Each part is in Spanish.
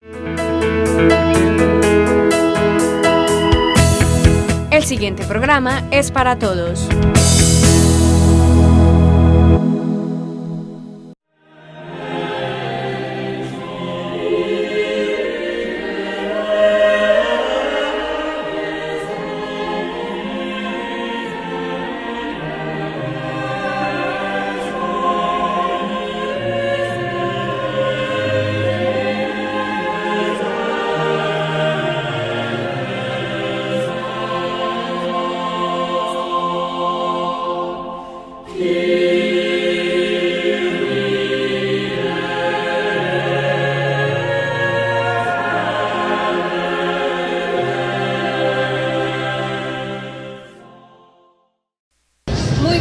El siguiente programa es para todos.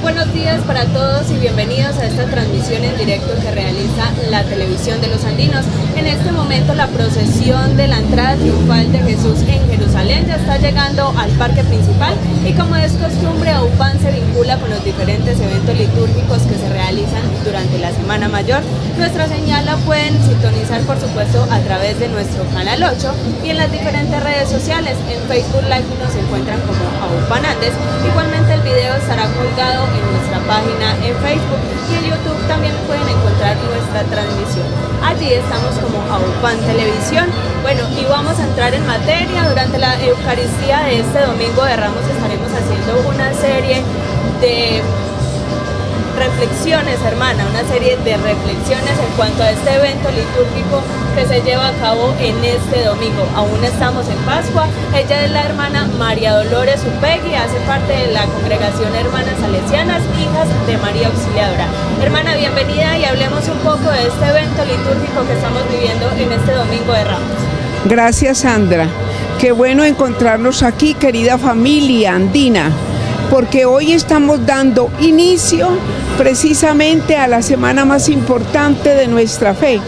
Buenos días para todos y bienvenidos a esta transmisión en directo que realiza la televisión de los andinos. En este momento la procesión de la entrada triunfal de Jesús en Jerusalén ya está llegando al parque principal y como es costumbre, UPAN se vincula con los diferentes eventos litúrgicos que se realizan durante la Semana Mayor. Nuestra señal la pueden sintonizar por supuesto a través de nuestro canal 8 y en las diferentes redes sociales. En Facebook Live nos encuentran como UPAN Andes. Igualmente el video estará colgado en nuestra página en Facebook y en YouTube también pueden encontrar nuestra transmisión. Allí estamos como UPAN Televisión. Bueno, y vamos a entrar en materia. Durante la Eucaristía de este Domingo de Ramos estaremos haciendo una serie de reflexiones, hermana, una serie de reflexiones en cuanto a este evento litúrgico que se lleva a cabo en este domingo. Aún estamos en Pascua. Ella es la hermana María Dolores Upegui, hace parte de la congregación Hermanas Salesianas, hijas de María Auxiliadora. Hermana, bienvenida y hablemos un poco de este evento litúrgico que estamos viviendo en este Domingo de Ramos. Gracias, Sandra. Qué bueno encontrarnos aquí, querida familia andina, porque hoy estamos dando inicio precisamente a la semana más importante de nuestra fe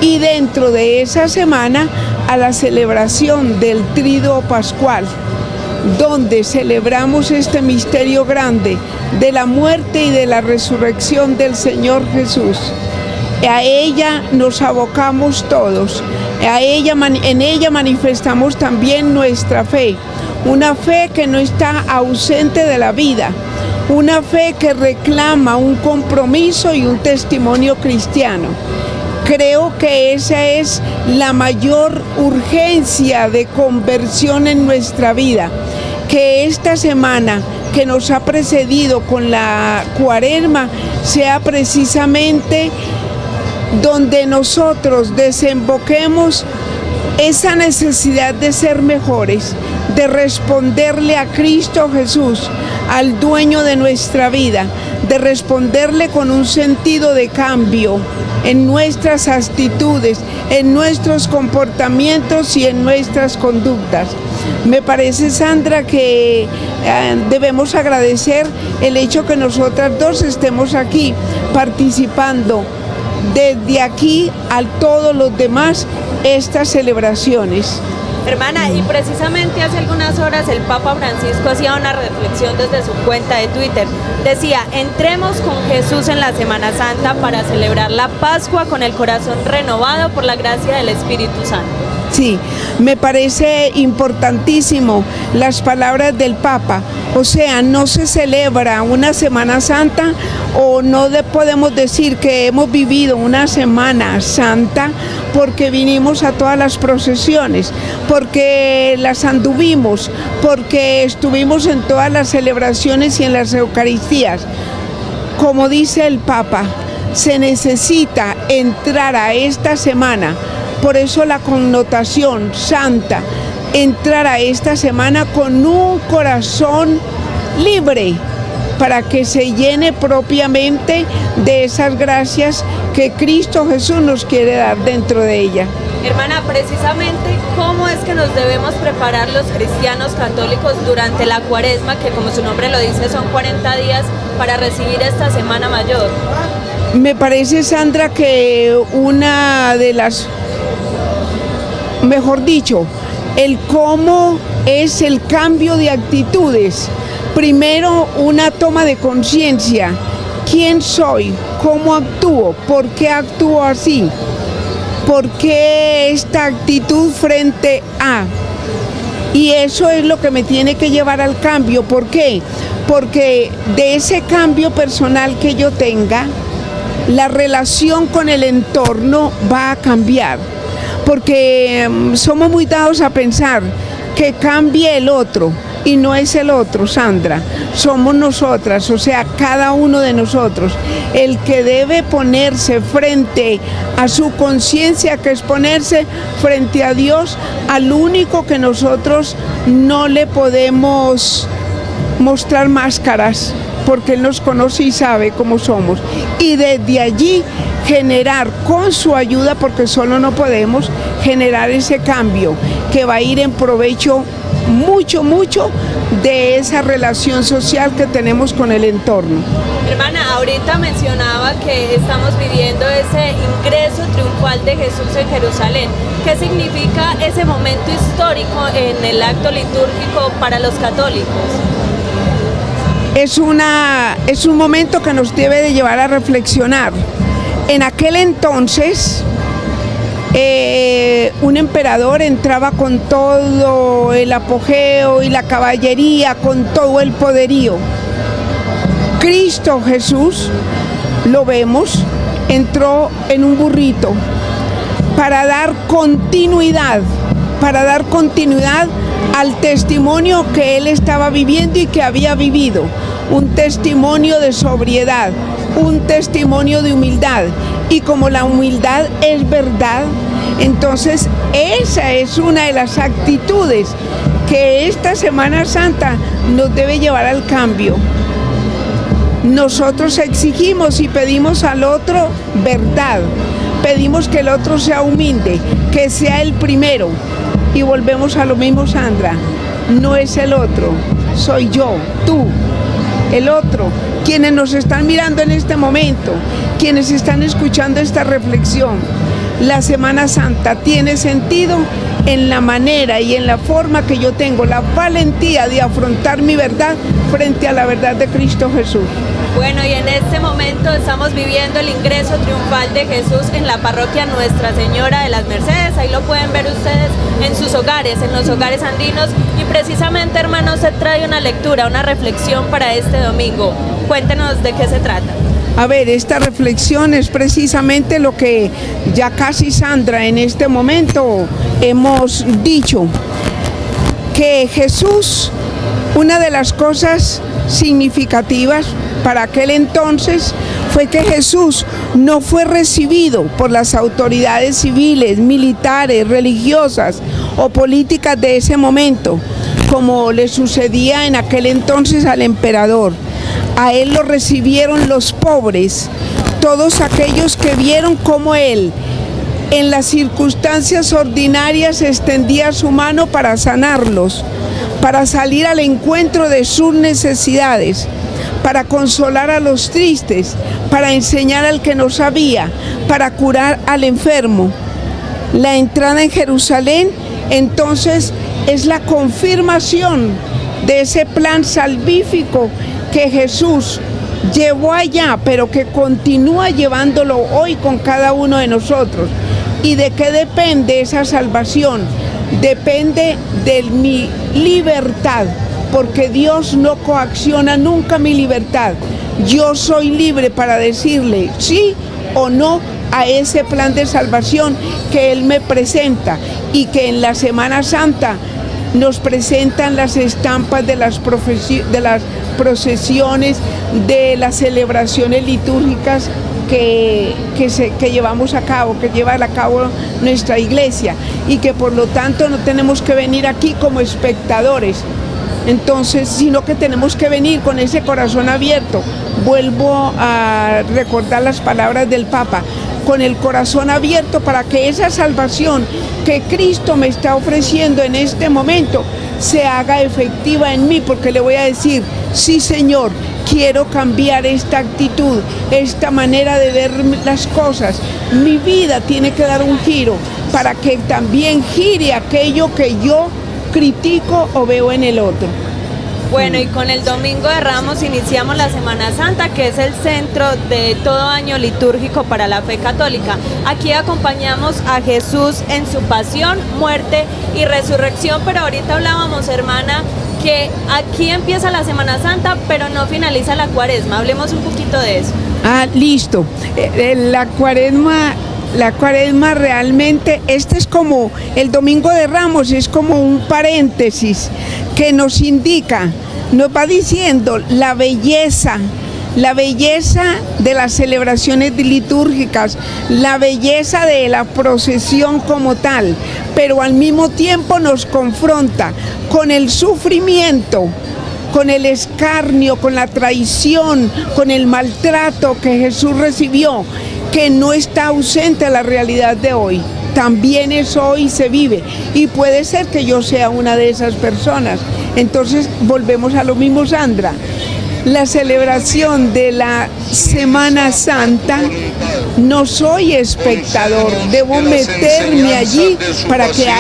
y dentro de esa semana a la celebración del Tríduo Pascual, donde celebramos este misterio grande de la muerte y de la resurrección del Señor Jesús. A ella nos abocamos todos, en ella manifestamos también nuestra fe, una fe que no está ausente de la vida, una fe que reclama un compromiso y un testimonio cristiano. Creo que esa es la mayor urgencia de conversión en nuestra vida, que esta semana que nos ha precedido con la Cuaresma sea precisamente donde nosotros desemboquemos esa necesidad de ser mejores, de responderle a Cristo Jesús, al dueño de nuestra vida, de responderle con un sentido de cambio en nuestras actitudes, en nuestros comportamientos y en nuestras conductas. Me parece, Sandra, que debemos agradecer el hecho que nosotras dos estemos aquí participando desde aquí a todos los demás estas celebraciones. Hermana, y precisamente hace algunas horas el Papa Francisco hacía una reflexión desde su cuenta de Twitter. Decía, entremos con Jesús en la Semana Santa para celebrar la Pascua con el corazón renovado por la gracia del Espíritu Santo. Sí, me parece importantísimo las palabras del Papa. O sea, no se celebra una Semana Santa o no podemos decir que hemos vivido una Semana Santa porque vinimos a todas las procesiones, porque las anduvimos, porque estuvimos en todas las celebraciones y en las Eucaristías. Como dice el Papa, se necesita entrar a esta semana. Por eso la connotación santa, entrar a esta semana con un corazón libre, para que se llene propiamente de esas gracias que Cristo Jesús nos quiere dar dentro de ella. Hermana, precisamente, ¿cómo es que nos debemos preparar los cristianos católicos durante la Cuaresma, que como su nombre lo dice, son 40 días para recibir esta Semana Mayor? Me parece, Sandra, que una de las, mejor dicho, el cómo es el cambio de actitudes. Primero, una toma de conciencia. ¿Quién soy? ¿Cómo actúo? ¿Por qué actúo así? ¿Por qué esta actitud frente a? Y eso es lo que me tiene que llevar al cambio. ¿Por qué? Porque de ese cambio personal que yo tenga, la relación con el entorno va a cambiar. Porque somos muy dados a pensar que cambie el otro. Y no es el otro, Sandra, somos nosotras, o sea, cada uno de nosotros, el que debe ponerse frente a su conciencia, que es ponerse frente a Dios, al único que nosotros no le podemos mostrar máscaras, porque Él nos conoce y sabe cómo somos. Y desde allí generar con su ayuda, porque solo no podemos, generar ese cambio que va a ir en provecho mucho de esa relación social que tenemos con el entorno. Hermana, ahorita mencionaba que estamos viviendo ese ingreso triunfal de Jesús en Jerusalén. ¿Qué significa ese momento histórico en el acto litúrgico para los católicos? Es un momento que nos debe de llevar a reflexionar. En aquel entonces, un emperador entraba con todo el apogeo y la caballería, con todo el poderío. Cristo Jesús, lo vemos, entró en un burrito para dar continuidad al testimonio que él estaba viviendo y que había vivido. Un testimonio de sobriedad, un testimonio de humildad. Y como la humildad es verdad, entonces esa es una de las actitudes que esta Semana Santa nos debe llevar al cambio. Nosotros exigimos y pedimos al otro verdad, pedimos que el otro sea humilde, que sea el primero. Y volvemos a lo mismo, Sandra, no es el otro, soy yo, tú, el otro. Quienes nos están mirando en este momento, quienes están escuchando esta reflexión, la Semana Santa tiene sentido en la manera y en la forma que yo tengo la valentía de afrontar mi verdad frente a la verdad de Cristo Jesús. Bueno, y en este momento estamos viviendo el ingreso triunfal de Jesús en la parroquia Nuestra Señora de las Mercedes. Ahí lo pueden ver ustedes en sus hogares, en los hogares andinos. Y precisamente, hermano, se trae una lectura, una reflexión para este domingo. Cuéntenos de qué se trata. A ver, esta reflexión es precisamente lo que ya casi Sandra en este momento hemos dicho, que Jesús, una de las cosas significativas para aquel entonces fue que Jesús no fue recibido por las autoridades civiles, militares, religiosas o políticas de ese momento, como le sucedía en aquel entonces al emperador. A él lo recibieron los pobres, todos aquellos que vieron cómo él, en las circunstancias ordinarias, extendía su mano para sanarlos, para salir al encuentro de sus necesidades, para consolar a los tristes, para enseñar al que no sabía, para curar al enfermo. La entrada en Jerusalén, entonces, es la confirmación de ese plan salvífico que Jesús llevó allá, pero que continúa llevándolo hoy con cada uno de nosotros. ¿Y de qué depende esa salvación? Depende de mi libertad, porque Dios no coacciona nunca mi libertad. Yo soy libre para decirle sí o no a ese plan de salvación que Él me presenta, y que en la Semana Santa nos presentan las estampas de las procesiones, de las celebraciones litúrgicas que llevamos a cabo, que lleva a cabo nuestra iglesia, y que por lo tanto no tenemos que venir aquí como espectadores, entonces, sino que tenemos que venir con ese corazón abierto. Vuelvo a recordar las palabras del Papa, con el corazón abierto para que esa salvación que Cristo me está ofreciendo en este momento se haga efectiva en mí, porque le voy a decir, sí Señor, quiero cambiar esta actitud, esta manera de ver las cosas. Mi vida tiene que dar un giro para que también gire aquello que yo critico o veo en el otro. Bueno, y con el Domingo de Ramos iniciamos la Semana Santa, que es el centro de todo año litúrgico para la fe católica. Aquí acompañamos a Jesús en su pasión, muerte y resurrección, pero ahorita hablábamos, hermana, que aquí empieza la Semana Santa, pero no finaliza la Cuaresma. Hablemos un poquito de eso. Listo. La cuaresma realmente, este es como el Domingo de Ramos, es como un paréntesis que nos indica, nos va diciendo la belleza de las celebraciones litúrgicas, la belleza de la procesión como tal, pero al mismo tiempo nos confronta con el sufrimiento, con el escarnio, con la traición, con el maltrato que Jesús recibió, que no está ausente a la realidad de hoy. También eso hoy se vive y puede ser que yo sea una de esas personas. Entonces volvemos a lo mismo, Sandra. La celebración de la Semana Santa, no soy espectador, debo meterme allí para que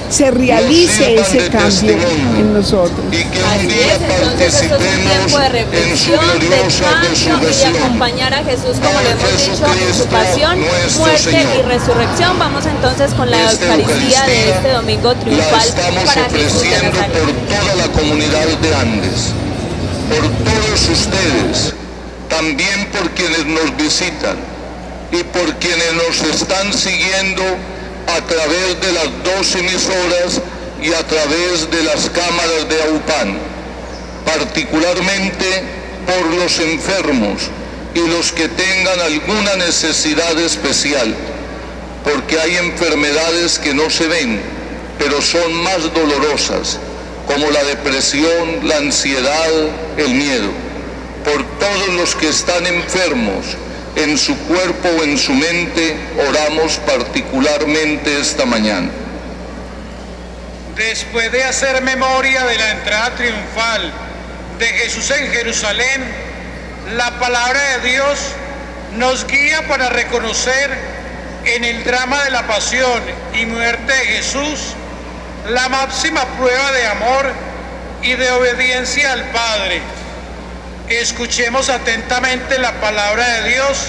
se realice ese cambio en nosotros. Así es, entonces esto es un tiempo de reflexión, de cambio y de acompañar a Jesús, como lo hemos dicho, en su pasión, muerte y resurrección. Vamos entonces con la Eucaristía de este domingo triunfal para Jesús de Nazaret. Por toda la comunidad de Andes, por todos ustedes, también por quienes nos visitan y por quienes nos están siguiendo a través de las 2 emisoras y a través de las cámaras de AUPAN, particularmente por los enfermos y los que tengan alguna necesidad especial, porque hay enfermedades que no se ven, pero son más dolorosas, como la depresión, la ansiedad, el miedo. Por todos los que están enfermos, en su cuerpo o en su mente, oramos particularmente esta mañana. Después de hacer memoria de la entrada triunfal de Jesús en Jerusalén, la palabra de Dios nos guía para reconocer en el drama de la pasión y muerte de Jesús la máxima prueba de amor y de obediencia al Padre. Escuchemos atentamente la palabra de Dios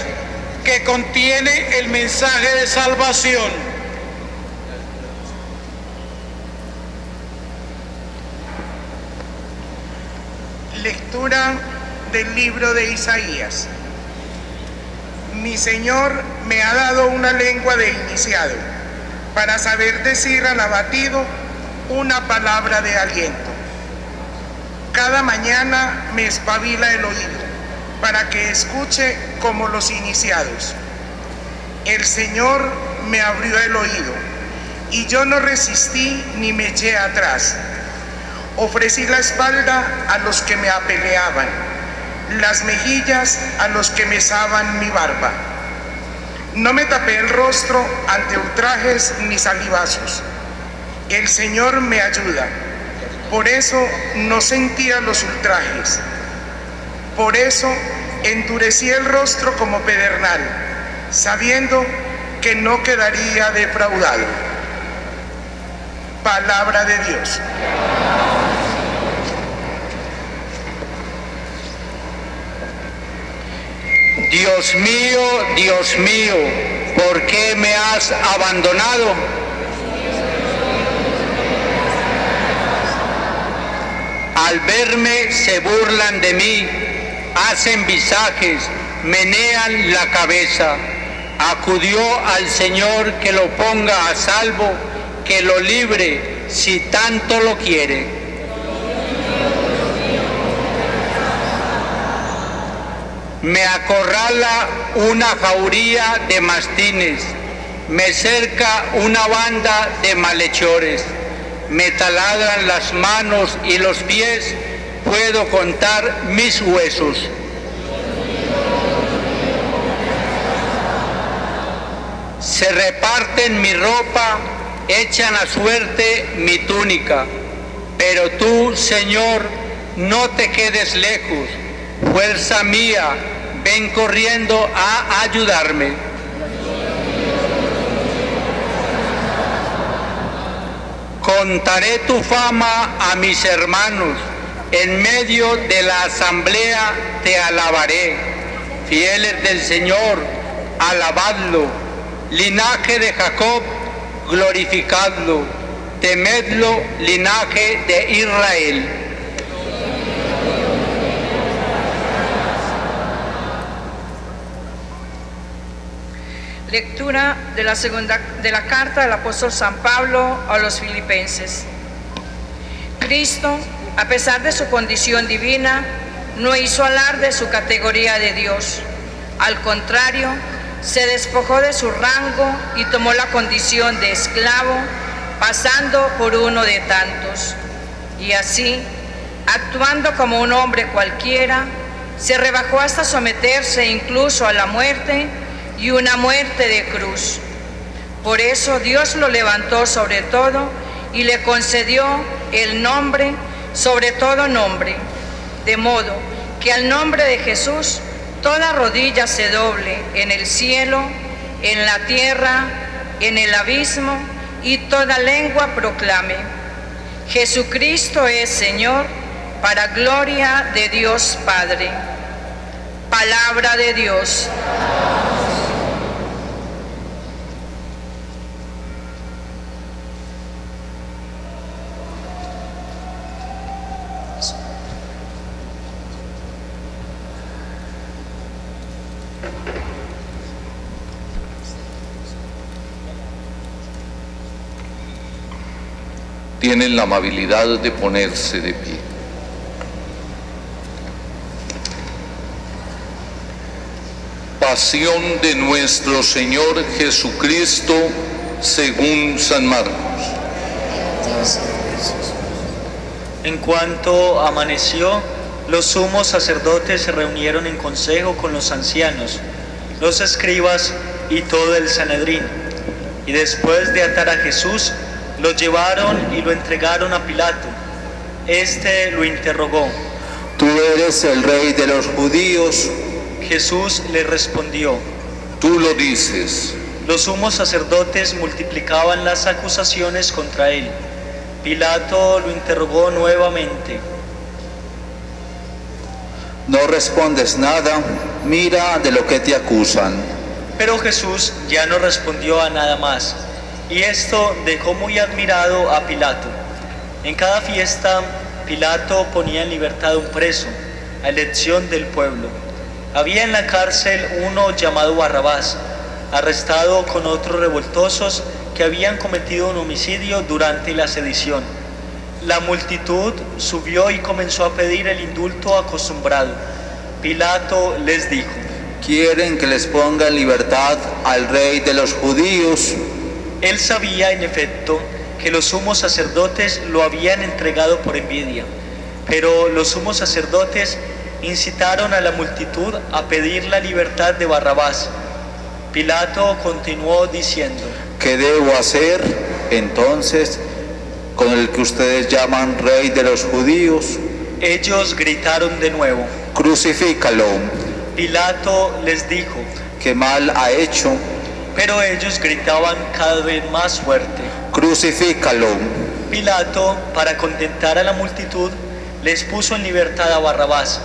que contiene el mensaje de salvación. Lectura del libro de Isaías. Mi Señor me ha dado una lengua de iniciado, para saber decir al abatido una palabra de aliento. Cada mañana me espabila el oído, para que escuche como los iniciados. El Señor me abrió el oído, y yo no resistí ni me eché atrás. Ofrecí la espalda a los que me apeleaban, las mejillas a los que mesaban mi barba. No me tapé el rostro ante ultrajes ni salivazos. El Señor me ayuda, por eso no sentía los ultrajes. Por eso endurecí el rostro como pedernal, sabiendo que no quedaría defraudado. Palabra de Dios. Dios mío, ¿por qué me has abandonado? Al verme se burlan de mí, hacen visajes, menean la cabeza. Acudió al Señor que lo ponga a salvo, que lo libre si tanto lo quiere. Me acorrala una jauría de mastines, me cerca una banda de malhechores, me taladran las manos y los pies, puedo contar mis huesos. Se reparten mi ropa, echan a suerte mi túnica, pero tú, Señor, no te quedes lejos. Fuerza mía, ven corriendo a ayudarme. Contaré tu fama a mis hermanos, En medio de la asamblea te alabaré. Fieles del Señor, alabadlo. Linaje de Jacob, glorificadlo. Temedlo, linaje de Israel. Lectura de la carta del apóstol San Pablo a los Filipenses. Cristo, a pesar de su condición divina, no hizo alarde de su categoría de Dios. Al contrario, se despojó de su rango y tomó la condición de esclavo, pasando por uno de tantos. Y así, actuando como un hombre cualquiera, se rebajó hasta someterse incluso a la muerte, y una muerte de cruz. Por eso Dios lo levantó sobre todo y le concedió el nombre sobre todo nombre, de modo que al nombre de Jesús toda rodilla se doble en el cielo, en la tierra, en el abismo, y toda lengua proclame: Jesucristo es Señor, para gloria de Dios Padre. Palabra de Dios. Tienen la amabilidad de ponerse de pie. Pasión de nuestro Señor Jesucristo según San Marcos. En cuanto amaneció, los sumos sacerdotes se reunieron en consejo con los ancianos, los escribas y todo el Sanedrín. Y después de atar a Jesús, lo llevaron y lo entregaron a Pilato. Este lo interrogó: ¿Tú eres el rey de los judíos? Jesús le respondió: Tú lo dices. Los sumos sacerdotes multiplicaban las acusaciones contra él. Pilato lo interrogó nuevamente: No respondes nada, mira de lo que te acusan. Pero Jesús ya no respondió a nada más, y esto dejó muy admirado a Pilato. En cada fiesta, Pilato ponía en libertad a un preso, a elección del pueblo. Había en la cárcel uno llamado Barrabás, arrestado con otros revoltosos que habían cometido un homicidio durante la sedición. La multitud subió y comenzó a pedir el indulto acostumbrado. Pilato les dijo: ¿Quieren que les ponga en libertad al rey de los judíos? Él sabía, en efecto, que los sumos sacerdotes lo habían entregado por envidia, pero los sumos sacerdotes incitaron a la multitud a pedir la libertad de Barrabás. Pilato continuó diciendo: ¿Qué debo hacer entonces con el que ustedes llaman rey de los judíos? Ellos gritaron de nuevo: Crucifícalo. Pilato les dijo: ¿Qué mal ha hecho? Pero ellos gritaban cada vez más fuerte: Crucifícalo. Pilato, para contentar a la multitud, les puso en libertad a Barrabás,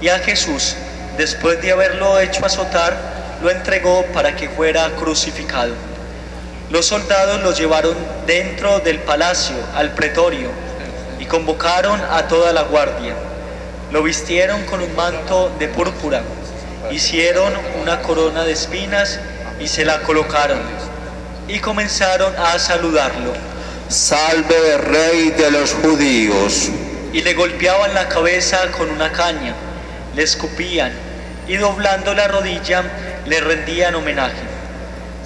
y a Jesús, después de haberlo hecho azotar, lo entregó para que fuera crucificado. Los soldados lo llevaron dentro del palacio, al pretorio, y convocaron a toda la guardia. Lo vistieron con un manto de púrpura, hicieron una corona de espinas y se la colocaron, y comenzaron a saludarlo: Salve, rey de los judíos. Y le golpeaban la cabeza con una caña, le escupían, y doblando la rodilla le rendían homenaje.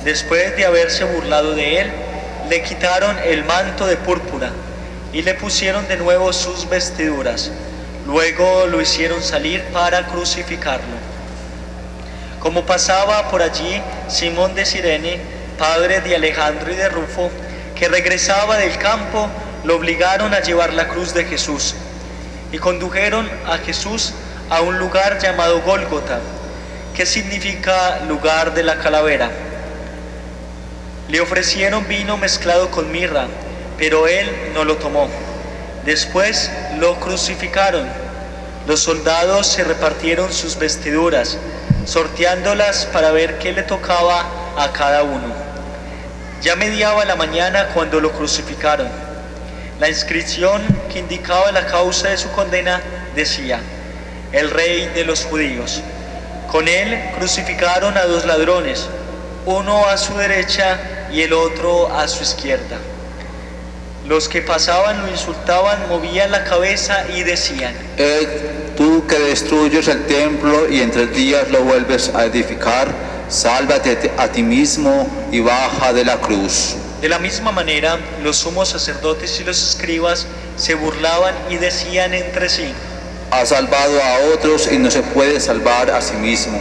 Después de haberse burlado de él, le quitaron el manto de púrpura y le pusieron de nuevo sus vestiduras. Luego lo hicieron salir para crucificarlo. Como pasaba por allí Simón de Cirene, padre de Alejandro y de Rufo, que regresaba del campo, lo obligaron a llevar la cruz de Jesús, y condujeron a Jesús a un lugar llamado Gólgota, que significa lugar de la calavera. Le ofrecieron vino mezclado con mirra, pero él no lo tomó. Después lo crucificaron. Los soldados se repartieron sus vestiduras, sorteándolas para ver qué le tocaba a cada uno. Ya mediaba la mañana cuando lo crucificaron. La inscripción que indicaba la causa de su condena decía: el Rey de los Judíos. Con él crucificaron a 2 ladrones, uno a su derecha y el otro a su izquierda. Los que pasaban lo insultaban, movían la cabeza y decían: Tú que destruyes el templo y en 3 días lo vuelves a edificar, sálvate a ti mismo y baja de la cruz. De la misma manera, los sumos sacerdotes y los escribas se burlaban y decían entre sí: ha salvado a otros y no se puede salvar a sí mismo.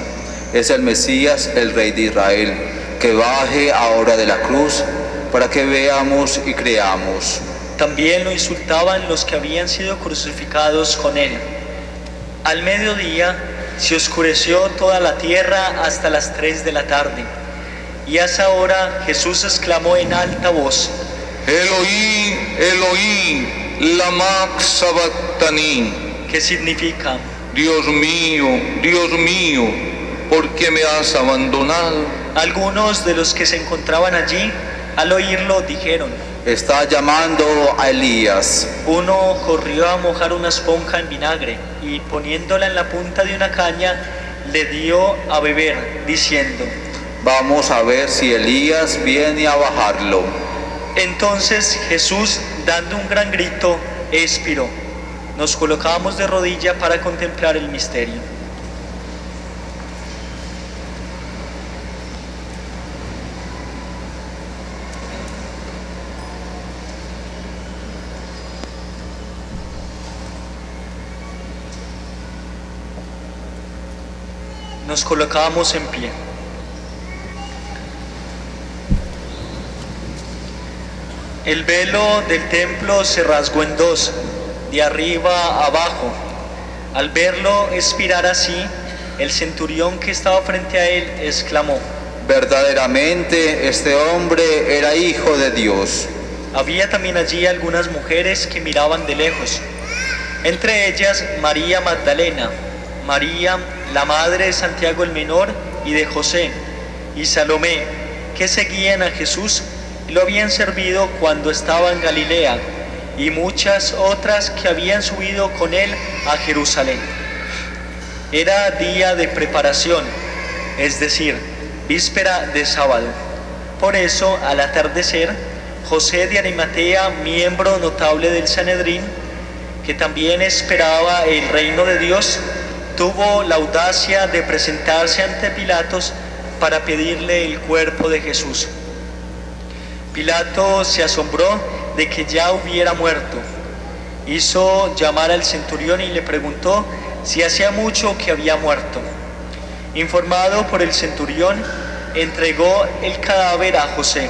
Es el Mesías, el Rey de Israel, que baje ahora de la cruz para que veamos y creamos. También lo insultaban los que habían sido crucificados con él. Al mediodía se oscureció toda la tierra hasta las 3 de la tarde. Y a esa hora Jesús exclamó en alta voz: Eloí, Eloí, lama sabactani. ¿Qué significa? Dios mío, ¿por qué me has abandonado? Algunos de los que se encontraban allí, al oírlo, dijeron: está llamando a Elías. Uno corrió a mojar una esponja en vinagre y poniéndola en la punta de una caña, le dio a beber, diciendo: vamos a ver si Elías viene a bajarlo. Entonces Jesús, dando un gran grito, expiró. Nos colocamos de rodilla para contemplar el misterio. Nos colocamos en pie. El velo del templo se rasgó en 2, de arriba a abajo. Al verlo expirar así, el centurión que estaba frente a él exclamó: verdaderamente este hombre era hijo de Dios. Había también allí algunas mujeres que miraban de lejos, entre ellas María Magdalena, María, la madre de Santiago el Menor y de José, y Salomé, que seguían a Jesús y lo habían servido cuando estaba en Galilea, y muchas otras que habían subido con él a Jerusalén. Era día de preparación, es decir, víspera de sábado. Por eso, al atardecer, José de Arimatea, miembro notable del Sanedrín, que también esperaba el reino de Dios, tuvo la audacia de presentarse ante Pilatos para pedirle el cuerpo de Jesús. Pilato se asombró de que ya hubiera muerto. Hizo llamar al centurión y le preguntó si hacía mucho que había muerto. Informado por el centurión, entregó el cadáver a José.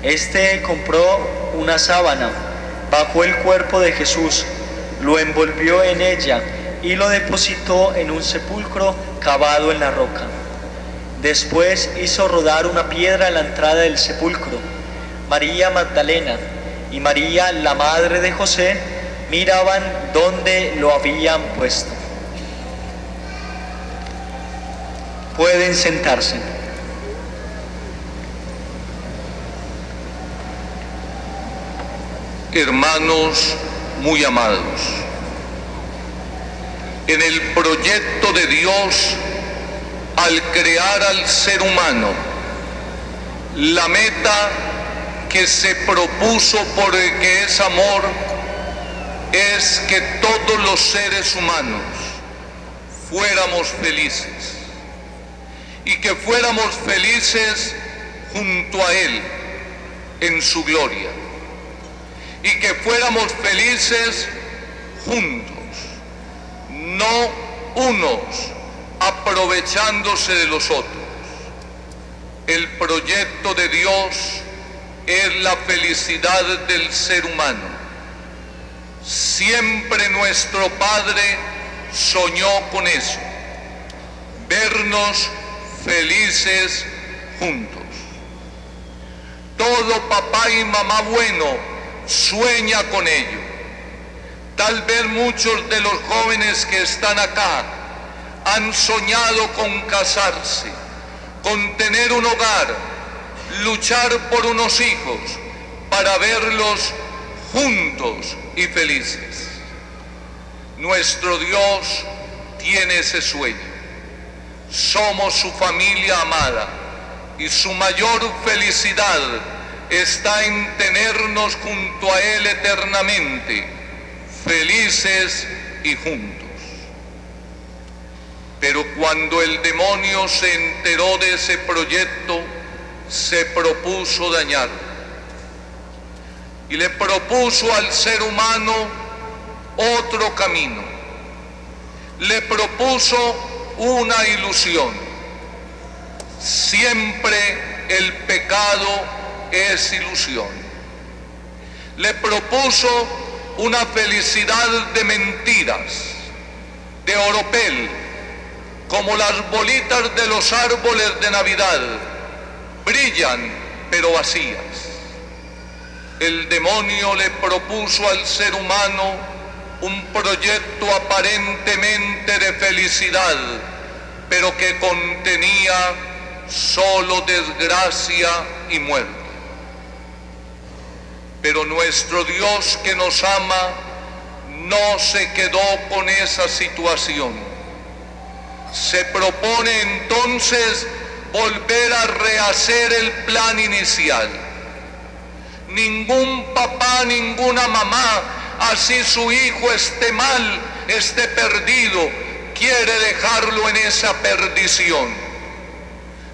Este compró una sábana, bajó el cuerpo de Jesús, lo envolvió en ella y lo depositó en un sepulcro cavado en la roca. Después hizo rodar una piedra a la entrada del sepulcro. María Magdalena y María, la madre de José, miraban dónde lo habían puesto. Pueden sentarse. Hermanos muy amados, en el proyecto de Dios, al crear al ser humano, la meta que se propuso porque es amor es que todos los seres humanos fuéramos felices y que fuéramos felices junto a Él en su gloria y que fuéramos felices juntos, no unos aprovechándose de los otros. El proyecto de Dios es la felicidad del ser humano. Siempre nuestro Padre soñó con eso, vernos felices juntos. Todo papá y mamá bueno sueña con ello, Tal vez muchos de los jóvenes que están acá han soñado con casarse, con tener un hogar, luchar por unos hijos para verlos juntos y felices. Nuestro Dios tiene ese sueño. Somos su familia amada y su mayor felicidad está en tenernos junto a Él eternamente, felices y juntos. Pero cuando el demonio se enteró de ese proyecto, se propuso dañar. Y le propuso al ser humano otro camino. Le propuso una ilusión. Siempre el pecado es ilusión. Le propuso una felicidad de mentiras, de oropel, como las bolitas de los árboles de Navidad, brillan pero vacías. El demonio le propuso al ser humano un proyecto aparentemente de felicidad, pero que contenía solo desgracia y muerte. Pero nuestro Dios, que nos ama, no se quedó con esa situación. Se propone entonces volver a rehacer el plan inicial. Ningún papá, ninguna mamá, así su hijo esté mal, esté perdido, quiere dejarlo en esa perdición.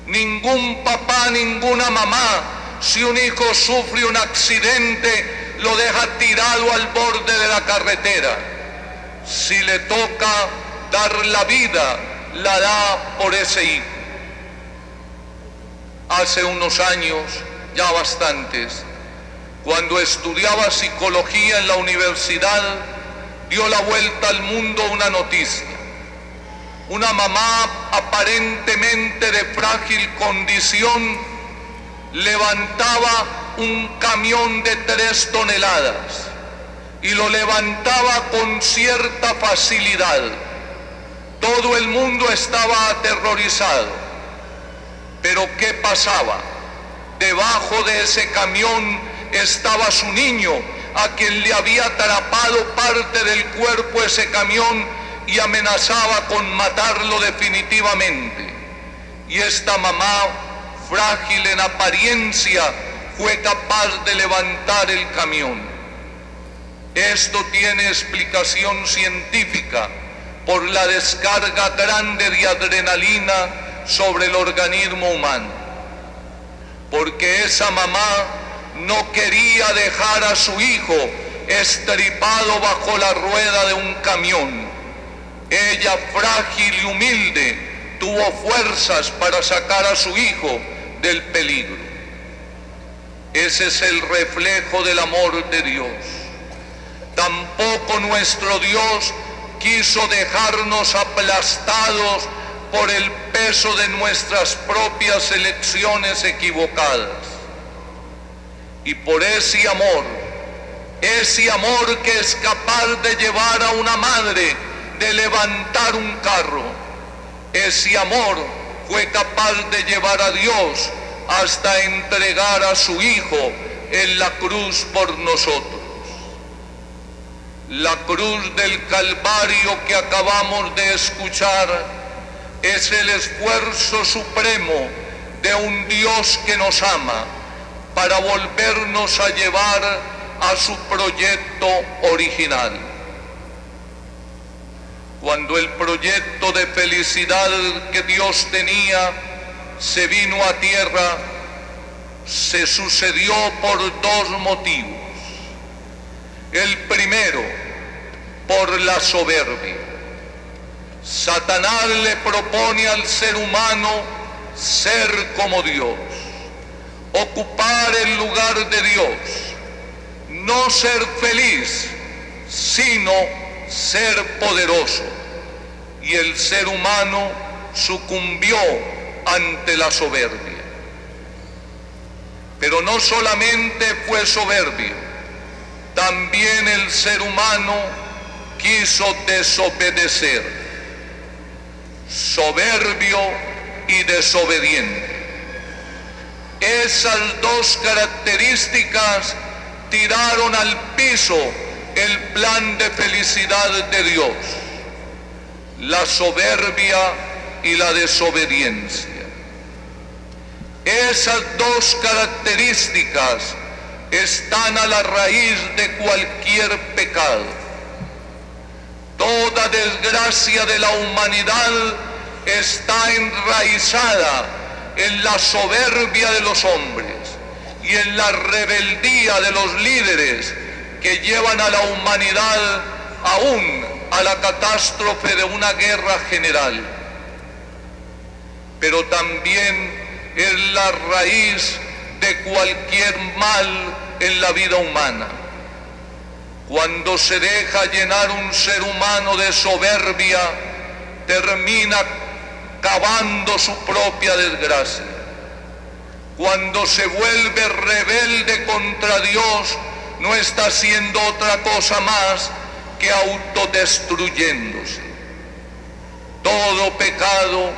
Ningún papá, ninguna mamá, si un hijo sufre un accidente, lo deja tirado al borde de la carretera. Si le toca dar la vida, la da por ese hijo. Hace unos años, ya bastantes, cuando estudiaba psicología en la universidad, dio la vuelta al mundo una noticia. Una mamá aparentemente de frágil condición levantaba un camión de 3 toneladas y lo levantaba con cierta facilidad. Todo el mundo estaba aterrorizado. Pero ¿qué pasaba? Debajo de ese camión estaba su niño, a quien le había atrapado parte del cuerpo ese camión y amenazaba con matarlo definitivamente. Y esta mamá, frágil en apariencia, fue capaz de levantar el camión. Esto tiene explicación científica por la descarga grande de adrenalina sobre el organismo humano. Porque esa mamá no quería dejar a su hijo estripado bajo la rueda de un camión. Ella, frágil y humilde, tuvo fuerzas para sacar a su hijo del peligro. Ese es el reflejo del amor de Dios. Tampoco nuestro Dios quiso dejarnos aplastados por el peso de nuestras propias elecciones equivocadas. Y por ese amor que es capaz de llevar a una madre, de levantar un carro, ese amor fue capaz de llevar a Dios hasta entregar a su Hijo en la cruz por nosotros. La cruz del Calvario que acabamos de escuchar es el esfuerzo supremo de un Dios que nos ama para volvernos a llevar a su proyecto original. Cuando el proyecto de felicidad que Dios tenía se vino a tierra, se sucedió por 2 motivos. El primero, por la soberbia. Satanás le propone al ser humano ser como Dios, ocupar el lugar de Dios, no ser feliz, sino ser poderoso. Y el ser humano sucumbió ante la soberbia. Pero no solamente fue soberbio, también el ser humano quiso desobedecer, soberbio y desobediente. Esas dos características tiraron al piso el plan de felicidad de Dios, la soberbia y la desobediencia. Esas dos características están a la raíz de cualquier pecado. Toda desgracia de la humanidad está enraizada en la soberbia de los hombres y en la rebeldía de los líderes que llevan a la humanidad aún a la catástrofe de una guerra general. Pero también es la raíz de cualquier mal en la vida humana. Cuando se deja llenar un ser humano de soberbia, termina cavando su propia desgracia. Cuando se vuelve rebelde contra Dios, no está haciendo otra cosa más que autodestruyéndose. Todo pecado,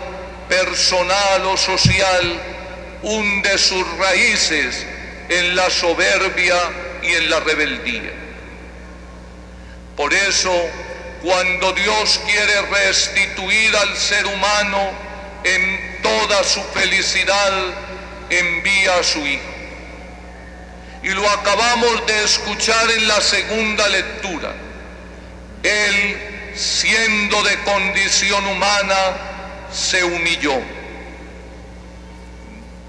personal o social, hunde sus raíces en la soberbia y en la rebeldía. Por eso, cuando Dios quiere restituir al ser humano en toda su felicidad, envía a su Hijo. Y lo acabamos de escuchar en la segunda lectura. Él, siendo de condición humana, se humilló.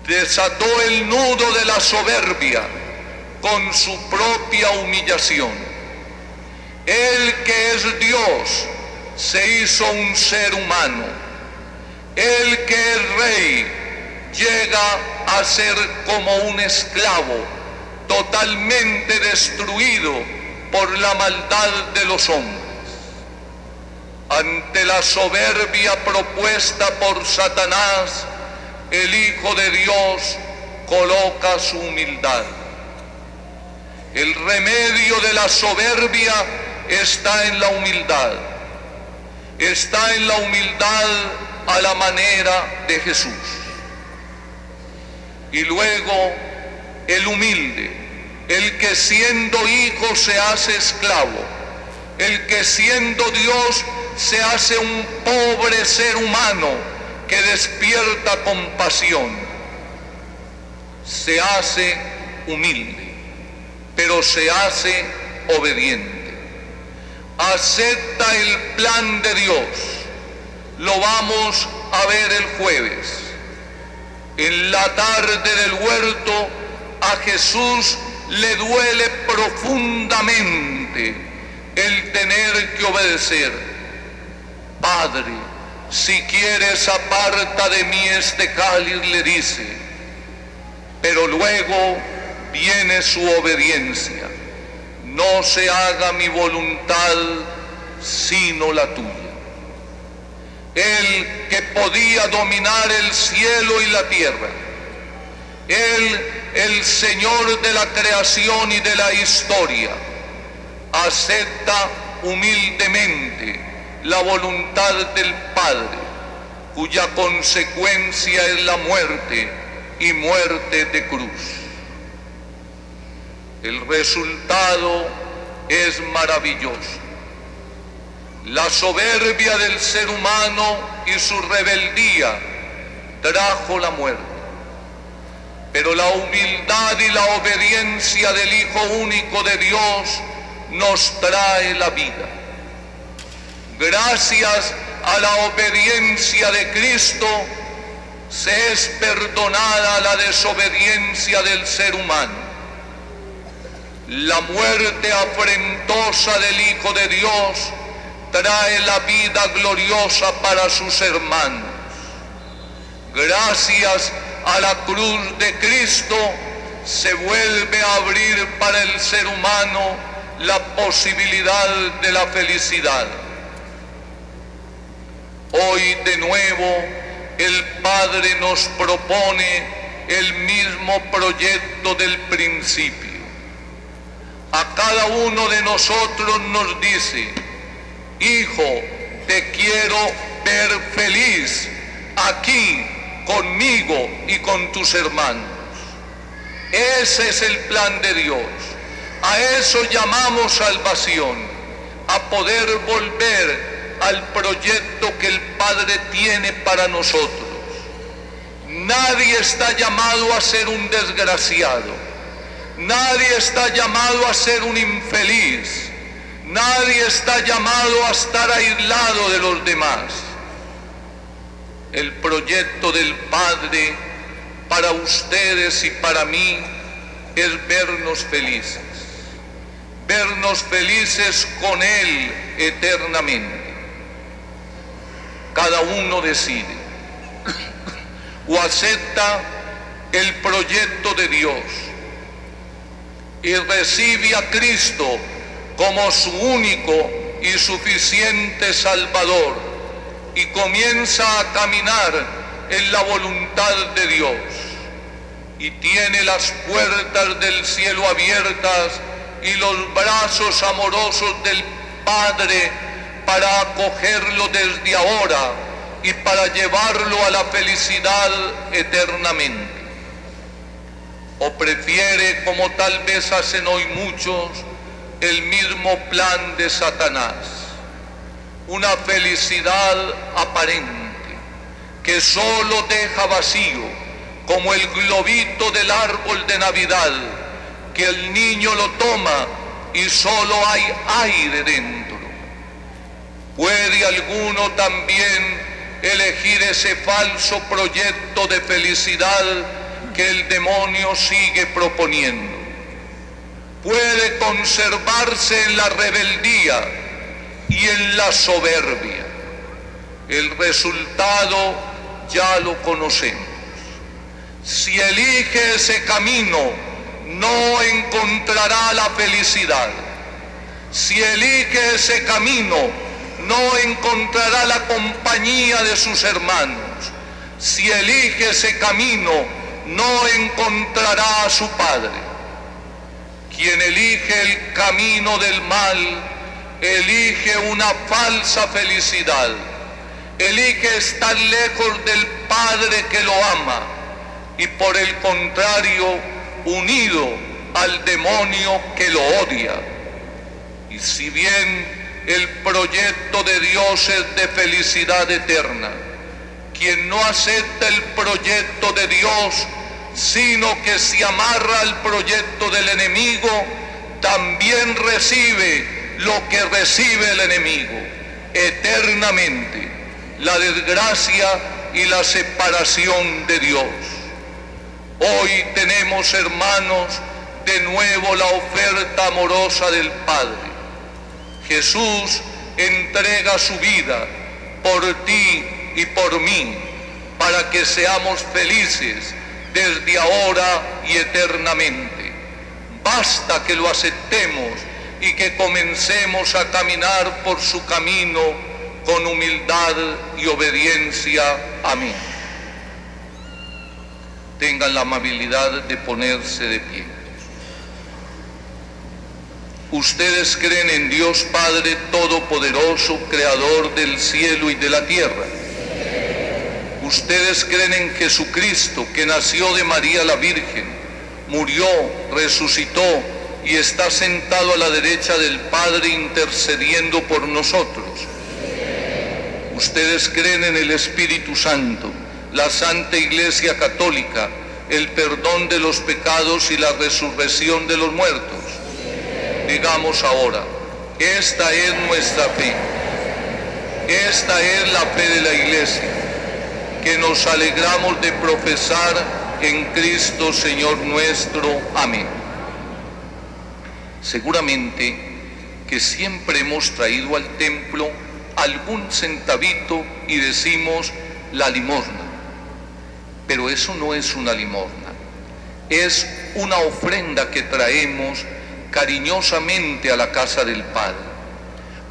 Desató el nudo de la soberbia con su propia humillación. Él, que es Dios, se hizo un ser humano. Él, que es rey, llega a ser como un esclavo, totalmente destruido por la maldad de los hombres. Ante la soberbia propuesta por Satanás, el Hijo de Dios coloca su humildad. El remedio de la soberbia está en la humildad. Está en la humildad a la manera de Jesús. Y luego el humilde, el que siendo hijo se hace esclavo, el que siendo Dios se hace un pobre ser humano que despierta compasión. Se hace humilde, pero se hace obediente. Acepta el plan de Dios. Lo vamos a ver el jueves. En la tarde del huerto, a Jesús le duele profundamente el tener que obedecer. Padre, si quieres, aparta de mí este cáliz, le dice. Pero luego viene su obediencia. No se haga mi voluntad, sino la tuya. Él, que podía dominar el cielo y la tierra, Él, el Señor de la creación y de la historia, acepta humildemente la voluntad del Padre, cuya consecuencia es la muerte y muerte de cruz. El resultado es maravilloso. La soberbia del ser humano y su rebeldía trajo la muerte, pero la humildad y la obediencia del Hijo único de Dios nos trae la vida. Gracias a la obediencia de Cristo se es perdonada la desobediencia del ser humano. La muerte afrentosa del Hijo de Dios trae la vida gloriosa para sus hermanos. Gracias a la cruz de Cristo se vuelve a abrir para el ser humano la posibilidad de la felicidad. Hoy de nuevo el Padre nos propone el mismo proyecto del principio. A cada uno de nosotros nos dice: Hijo, te quiero ver feliz aquí conmigo y con tus hermanos. Ese es el plan de Dios. A eso llamamos salvación, a poder volver al proyecto que el Padre tiene para nosotros. Nadie está llamado a ser un desgraciado, nadie está llamado a ser un infeliz, nadie está llamado a estar aislado de los demás. El proyecto del Padre para ustedes y para mí es vernos felices con Él eternamente. Cada uno decide o acepta el proyecto de Dios y recibe a Cristo como su único y suficiente Salvador y comienza a caminar en la voluntad de Dios y tiene las puertas del cielo abiertas y los brazos amorosos del Padre para acogerlo desde ahora y para llevarlo a la felicidad eternamente. O prefiere, como tal vez hacen hoy muchos, el mismo plan de Satanás, una felicidad aparente que solo deja vacío, como el globito del árbol de Navidad, que el niño lo toma y solo hay aire dentro. Puede alguno también elegir ese falso proyecto de felicidad que el demonio sigue proponiendo. Puede conservarse en la rebeldía y en la soberbia. El resultado ya lo conocemos. Si elige ese camino, no encontrará la felicidad. Si elige ese camino, no encontrará la compañía de sus hermanos. Si elige ese camino, no encontrará a su Padre. Quien elige el camino del mal, elige una falsa felicidad. Elige estar lejos del Padre que lo ama y por el contrario, unido al demonio que lo odia. Y si bien el proyecto de Dios es de felicidad eterna, quien no acepta el proyecto de Dios, sino que se amarra al proyecto del enemigo, también recibe lo que recibe el enemigo, eternamente, la desgracia y la separación de Dios. Hoy tenemos, hermanos, de nuevo la oferta amorosa del Padre. Jesús entrega su vida por ti y por mí, para que seamos felices desde ahora y eternamente. Basta que lo aceptemos y que comencemos a caminar por su camino con humildad y obediencia. Amén. Tengan la amabilidad de ponerse de pie. Ustedes creen en Dios Padre Todopoderoso, Creador del cielo y de la tierra. Ustedes creen en Jesucristo, que nació de María la Virgen, murió, resucitó y está sentado a la derecha del Padre intercediendo por nosotros. Ustedes creen en el Espíritu Santo, la Santa Iglesia Católica, el perdón de los pecados y la resurrección de los muertos. Digamos ahora, esta es nuestra fe, esta es la fe de la Iglesia, que nos alegramos de profesar en Cristo Señor nuestro. Amén. Seguramente que siempre hemos traído al templo algún centavito y decimos la limosna, pero eso no es una limosna, es una ofrenda que traemos cariñosamente a la casa del Padre.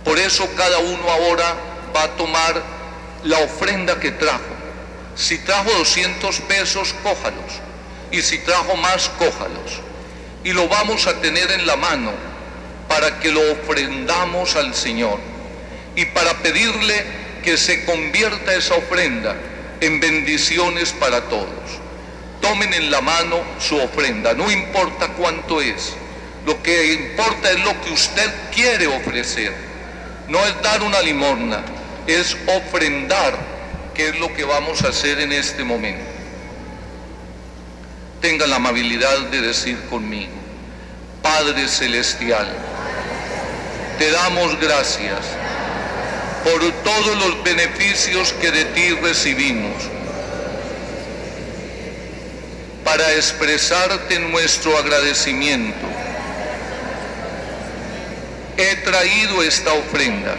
Por eso cada uno ahora va a tomar la ofrenda que trajo. Si trajo 200 pesos, cójalos, y si trajo más, cójalos, y lo vamos a tener en la mano para que lo ofrendamos al Señor. y para pedirle que se convierta esa ofrenda en bendiciones para todos. Tomen en la mano su ofrenda, no importa cuánto es, lo que importa es lo que usted quiere ofrecer. No es dar una limosna, es ofrendar, que es lo que vamos a hacer en este momento. Tengan la amabilidad de decir conmigo: Padre Celestial, te damos gracias por todos los beneficios que de ti recibimos. Para expresarte nuestro agradecimiento, he traído esta ofrenda.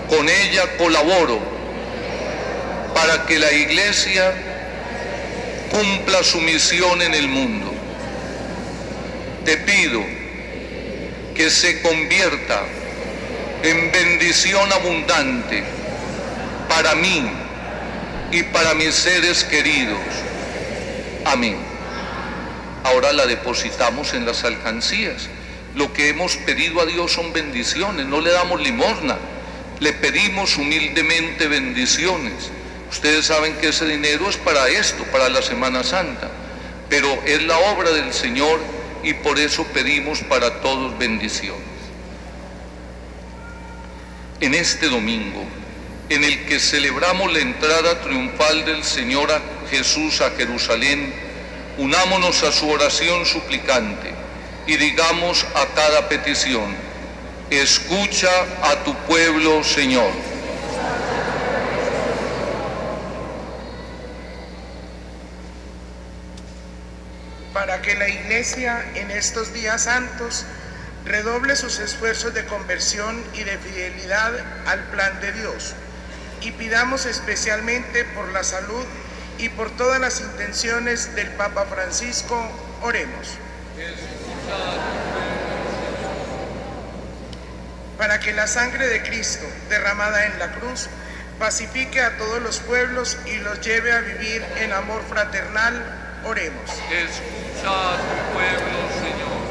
Con ella colaboro para que la Iglesia cumpla su misión en el mundo. Te pido que se convierta en bendición abundante para mí y para mis seres queridos. Amén. Ahora la depositamos en las alcancías. Lo que hemos pedido a Dios son bendiciones, no le damos limosna, le pedimos humildemente bendiciones. Ustedes saben que ese dinero es para esto, para la Semana Santa, pero es la obra del Señor y por eso pedimos para todos bendiciones. En este domingo, en el que celebramos la entrada triunfal del Señor Jesús a Jerusalén, unámonos a su oración suplicante y digamos a cada petición: escucha a tu pueblo, Señor. Para que la Iglesia en estos días santos redoble sus esfuerzos de conversión y de fidelidad al plan de Dios, y pidamos especialmente por la salud y por todas las intenciones del Papa Francisco, oremos. Para que la sangre de Cristo derramada en la cruz pacifique a todos los pueblos y los lleve a vivir en amor fraternal, oremos. Escucha a tu pueblo, Señor.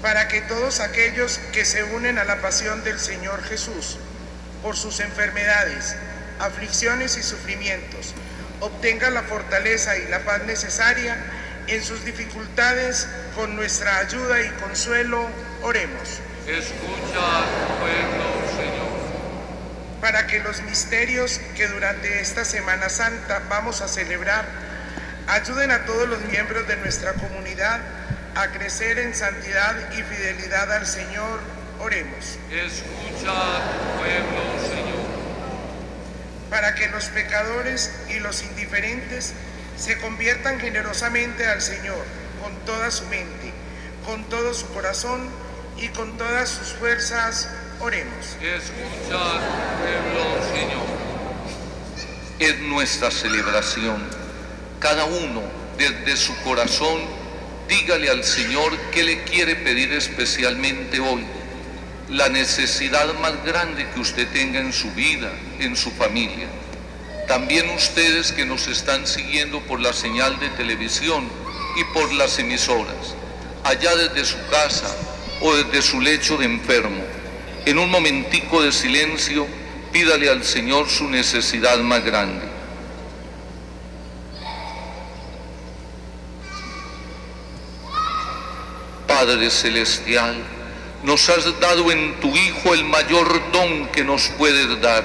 Para que todos aquellos que se unen a la pasión del Señor Jesús, por sus enfermedades, aflicciones y sufrimientos, obtengan la fortaleza y la paz necesaria en sus dificultades, con nuestra ayuda y consuelo, oremos. Escucha a tu pueblo, Señor. Para que los misterios que durante esta Semana Santa vamos a celebrar ayuden a todos los miembros de nuestra comunidad a crecer en santidad y fidelidad al Señor, oremos. Escucha a tu pueblo, Señor. Para que los pecadores y los indiferentes se conviertan generosamente al Señor con toda su mente, con todo su corazón y con todas sus fuerzas, oremos. Escucha a tu pueblo, Señor. Es nuestra celebración. Cada uno, desde su corazón, dígale al Señor qué le quiere pedir especialmente hoy. La necesidad más grande que usted tenga en su vida, en su familia. También ustedes que nos están siguiendo por la señal de televisión y por las emisoras, allá desde su casa o desde su lecho de enfermo, en un momentico de silencio, pídale al Señor su necesidad más grande. Padre Celestial, nos has dado en tu Hijo el mayor don que nos puedes dar,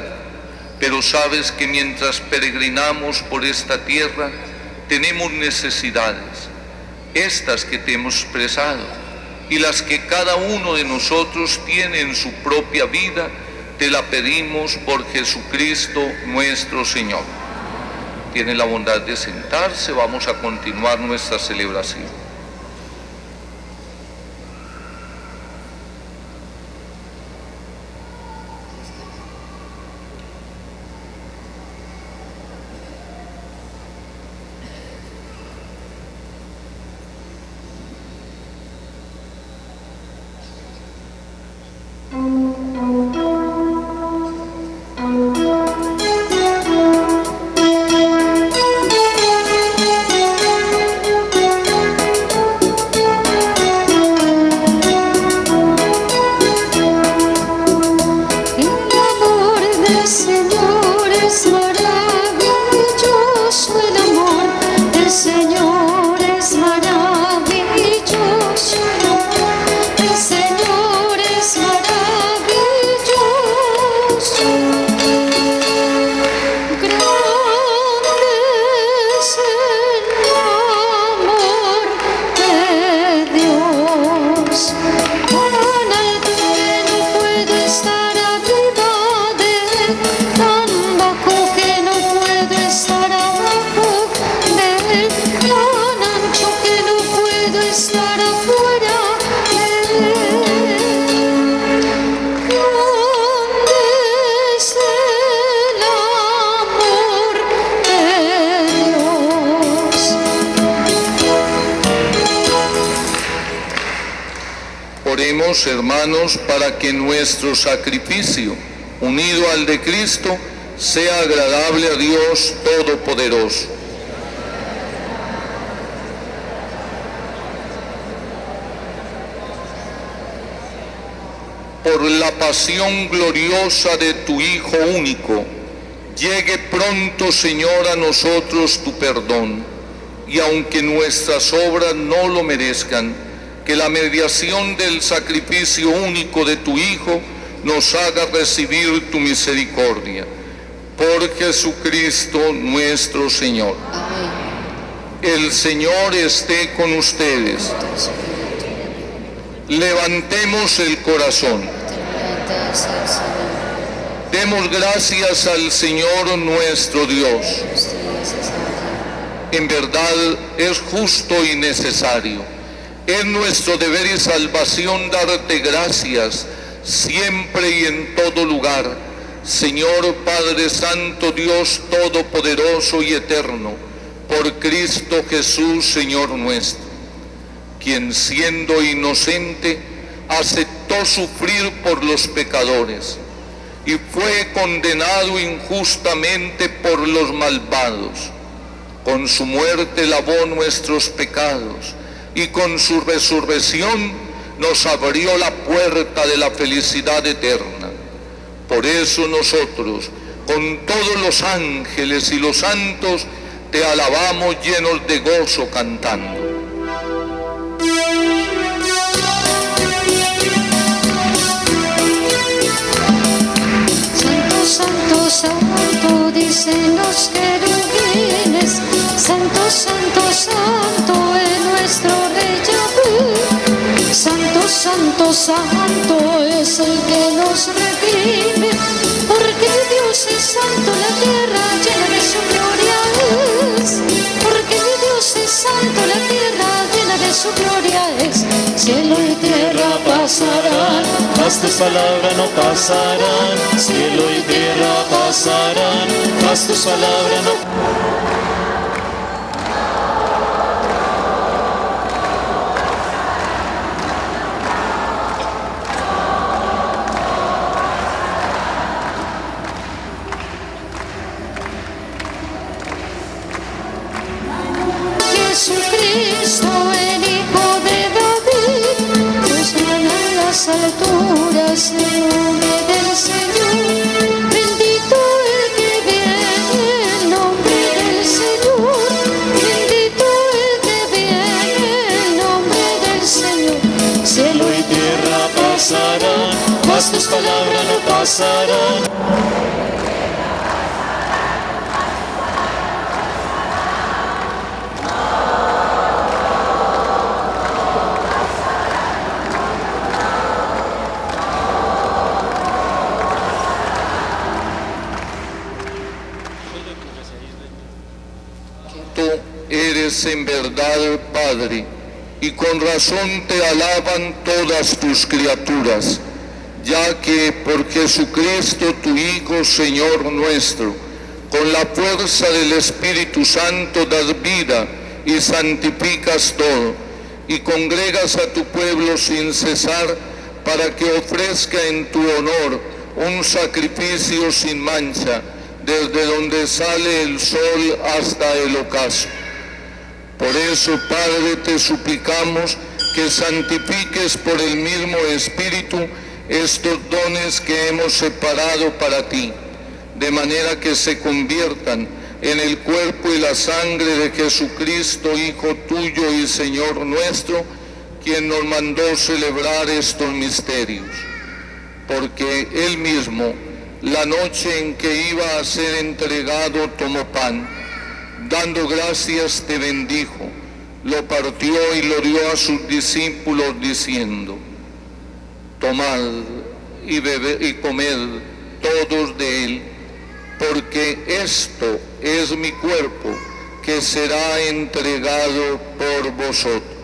pero sabes que mientras peregrinamos por esta tierra, tenemos necesidades, estas que te hemos expresado, y las que cada uno de nosotros tiene en su propia vida, te la pedimos por Jesucristo nuestro Señor. Tiene la bondad de sentarse, vamos a continuar nuestra celebración. Oremos, hermanos, para que nuestro sacrificio, unido al de Cristo, sea agradable a Dios Todopoderoso. Por la pasión gloriosa de tu Hijo único, llegue pronto, Señor, a nosotros tu perdón, y aunque nuestras obras no lo merezcan, que la mediación del sacrificio único de tu Hijo nos haga recibir tu misericordia. Por Jesucristo nuestro Señor. Amén. El Señor esté con ustedes. Levantemos el corazón. Demos gracias al Señor nuestro Dios. En verdad es justo y necesario. Es nuestro deber y salvación darte gracias siempre y en todo lugar, Señor Padre Santo, Dios Todopoderoso y Eterno, por Cristo Jesús, Señor nuestro, quien siendo inocente aceptó sufrir por los pecadores y fue condenado injustamente por los malvados. Con su muerte lavó nuestros pecados y con su resurrección nos abrió la puerta de la felicidad eterna. Por eso nosotros, con todos los ángeles y los santos, te alabamos llenos de gozo cantando. Santo, santo, santo, dicen los querubines, santo, santo, santo es nuestro Rey Yahvé. Santo, santo, santo es el que nos redime, porque Dios es santo, la tierra llena de su gloria es. Porque Dios es santo, la tierra llena de su gloria es. Cielo y tierra pasarán, mas tus palabras no pasarán. Cielo y tierra pasarán, mas tus palabras no. Jesucristo, el Hijo de David, posarán en las alturas el nombre del Señor. Bendito el que viene, el nombre del Señor. Bendito el que viene, el nombre del Señor. Cielo y tierra pasarán, mas tus palabras no pasarán. Eres en verdad Padre, y con razón te alaban todas tus criaturas, ya que por Jesucristo tu Hijo, Señor nuestro, con la fuerza del Espíritu Santo das vida y santificas todo, y congregas a tu pueblo sin cesar, para que ofrezca en tu honor un sacrificio sin mancha, desde donde sale el sol hasta el ocaso. Por eso, Padre, te suplicamos que santifiques por el mismo Espíritu estos dones que hemos separado para ti, de manera que se conviertan en el cuerpo y la sangre de Jesucristo, Hijo tuyo y Señor nuestro, quien nos mandó celebrar estos misterios. Porque Él mismo, la noche en que iba a ser entregado, tomó pan, dando gracias te bendijo, lo partió y lo dio a sus discípulos diciendo: tomad y bebed y comed todos de él, porque esto es mi cuerpo que será entregado por vosotros.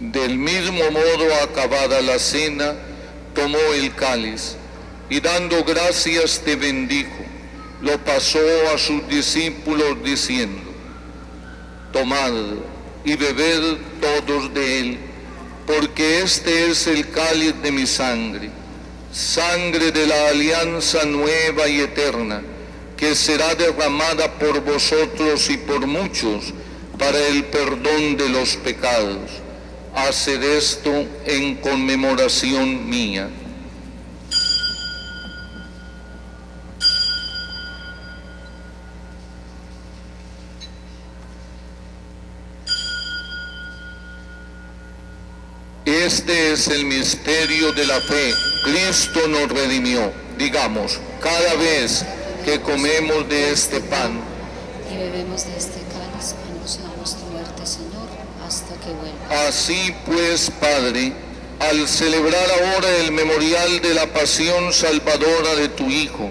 Del mismo modo, acabada la cena, tomó el cáliz y dando gracias te bendijo, lo pasó a sus discípulos diciendo: tomad y bebed todos de él, porque este es el cáliz de mi sangre, sangre de la alianza nueva y eterna, que será derramada por vosotros y por muchos para el perdón de los pecados. Haced esto en conmemoración mía. Este es el misterio de la fe. Cristo nos redimió. Digamos, cada vez que comemos de este pan y bebemos de este cáliz, anunciamos tu muerte, Señor, hasta que vuelva. Así pues, Padre, al celebrar ahora el memorial de la pasión salvadora de tu Hijo,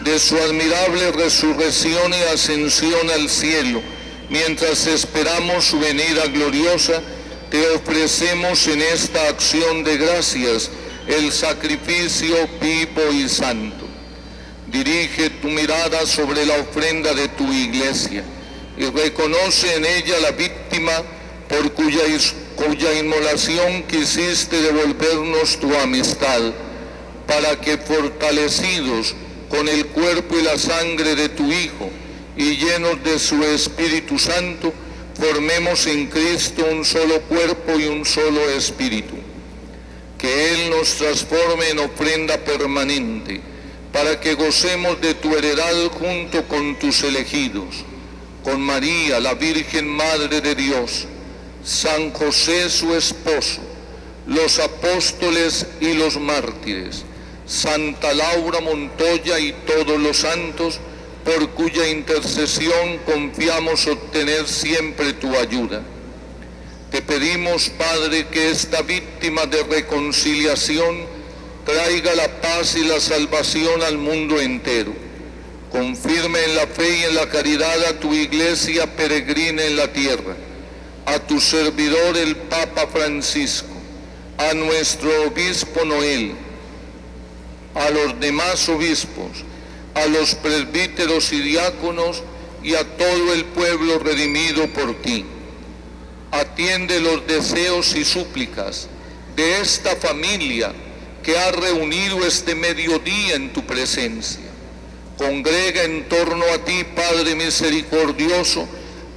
de su admirable resurrección y ascensión al cielo, mientras esperamos su venida gloriosa, te ofrecemos en esta acción de gracias el sacrificio vivo y santo. Dirige tu mirada sobre la ofrenda de tu iglesia y reconoce en ella la víctima por cuya inmolación quisiste devolvernos tu amistad, para que fortalecidos con el cuerpo y la sangre de tu Hijo y llenos de su Espíritu Santo, formemos en Cristo un solo cuerpo y un solo espíritu. Que Él nos transforme en ofrenda permanente, para que gocemos de tu heredad junto con tus elegidos, con María, la Virgen Madre de Dios, San José su esposo, los apóstoles y los mártires, Santa Laura Montoya y todos los santos, por cuya intercesión confiamos obtener siempre tu ayuda. Te pedimos, Padre, que esta víctima de reconciliación traiga la paz y la salvación al mundo entero. Confirme en la fe y en la caridad a tu iglesia peregrina en la tierra, a tu servidor el Papa Francisco, a nuestro obispo Noel, a los demás obispos, a los presbíteros y diáconos y a todo el pueblo redimido por ti. Atiende los deseos y súplicas de esta familia que ha reunido este mediodía en tu presencia. Congrega en torno a ti, Padre misericordioso,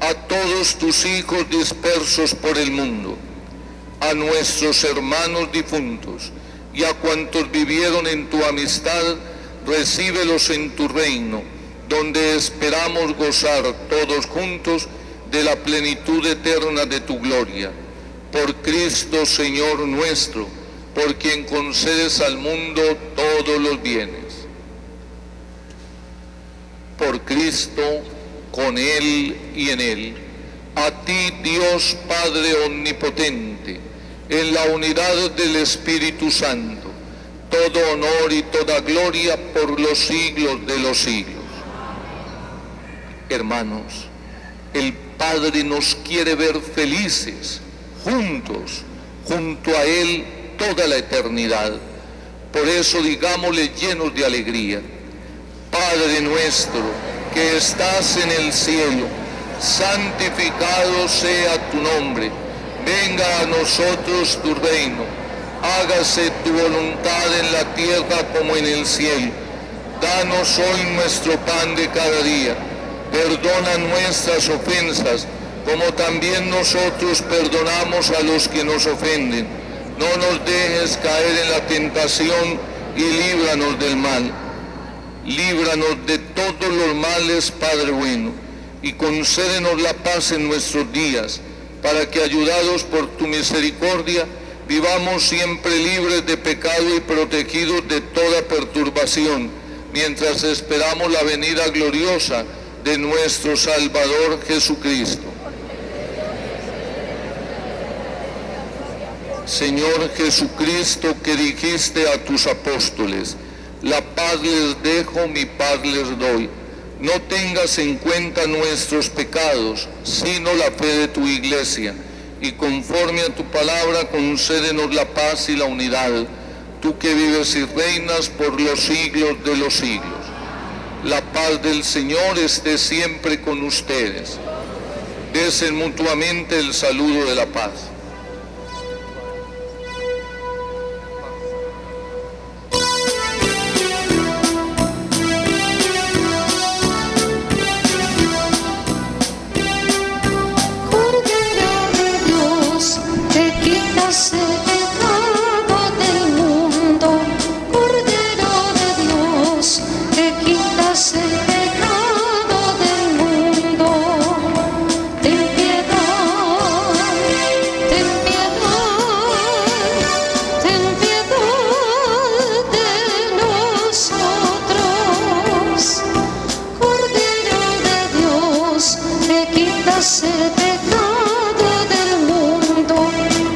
a todos tus hijos dispersos por el mundo, a nuestros hermanos difuntos y a cuantos vivieron en tu amistad. Recíbelos en tu reino, donde esperamos gozar todos juntos de la plenitud eterna de tu gloria. Por Cristo, Señor nuestro, por quien concedes al mundo todos los bienes. Por Cristo, con Él y en Él. A ti, Dios Padre omnipotente, en la unidad del Espíritu Santo, todo honor y toda gloria por los siglos de los siglos. Hermanos, el Padre nos quiere ver felices, juntos, junto a Él toda la eternidad. Por eso digámosle llenos de alegría: Padre nuestro, que estás en el cielo, santificado sea tu nombre. Venga a nosotros tu reino. Hágase tu voluntad en la tierra como en el cielo. Danos hoy nuestro pan de cada día. Perdona nuestras ofensas, como también nosotros perdonamos a los que nos ofenden. No nos dejes caer en la tentación y líbranos del mal. Líbranos de todos los males, Padre bueno, y concédenos la paz en nuestros días, para que, ayudados por tu misericordia, vivamos siempre libres de pecado y protegidos de toda perturbación, mientras esperamos la venida gloriosa de nuestro Salvador Jesucristo. Señor Jesucristo, que dijiste a tus apóstoles: la paz les dejo, mi paz les doy. No tengas en cuenta nuestros pecados, sino la fe de tu iglesia. Y conforme a tu palabra, concédenos la paz y la unidad. tú que vives y reinas por los siglos de los siglos. La paz del Señor esté siempre con ustedes. Desen mutuamente el saludo de la paz. Cordero de Dios, que quitas el pecado del mundo. Cordero de Dios, que quitas el pecado del mundo. Ten piedad, ten piedad, ten piedad de nosotros. Cordero de Dios, que quitas el pecado del mundo.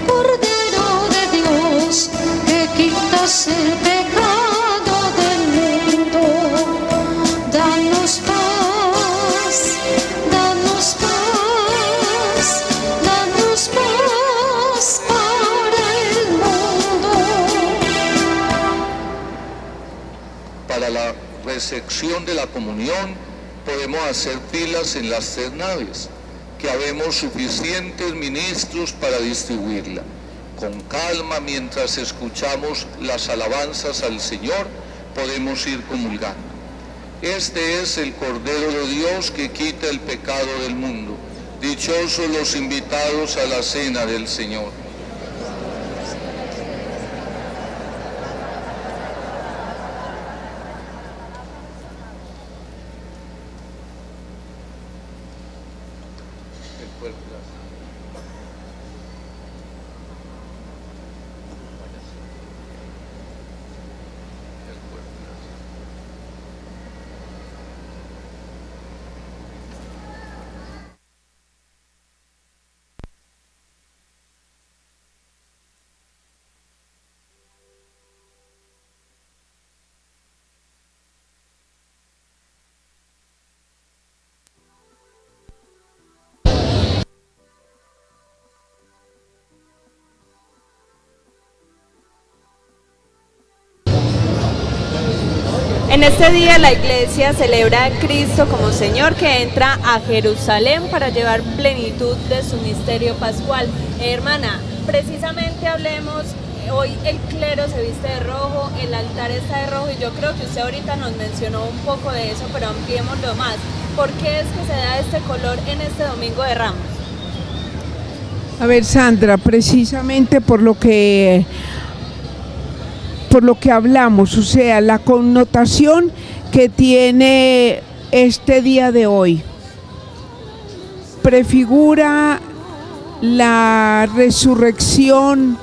Cordero de Dios, que quitas el pecado del mundo. Danos paz, danos paz, danos paz para el mundo. Para la recepción de la comunión podemos hacer filas en las 3 naves, que habemos suficientes ministros para distribuirla. Con calma, mientras escuchamos las alabanzas al Señor, podemos ir comulgando. Este es el Cordero de Dios que quita el pecado del mundo. Dichosos los invitados a la cena del Señor. En este día la Iglesia celebra a Cristo como Señor que entra a Jerusalén para llevar plenitud de su misterio pascual. Hermana, precisamente hablemos, hoy el clero se viste de rojo, el altar está de rojo y yo creo que usted ahorita nos mencionó un poco de eso, pero ampliémoslo más. ¿Por qué es que se da este color en este Domingo de Ramos? A ver, Sandra, precisamente por lo que hablamos, o sea, la connotación que tiene este día de hoy. Prefigura la resurrección,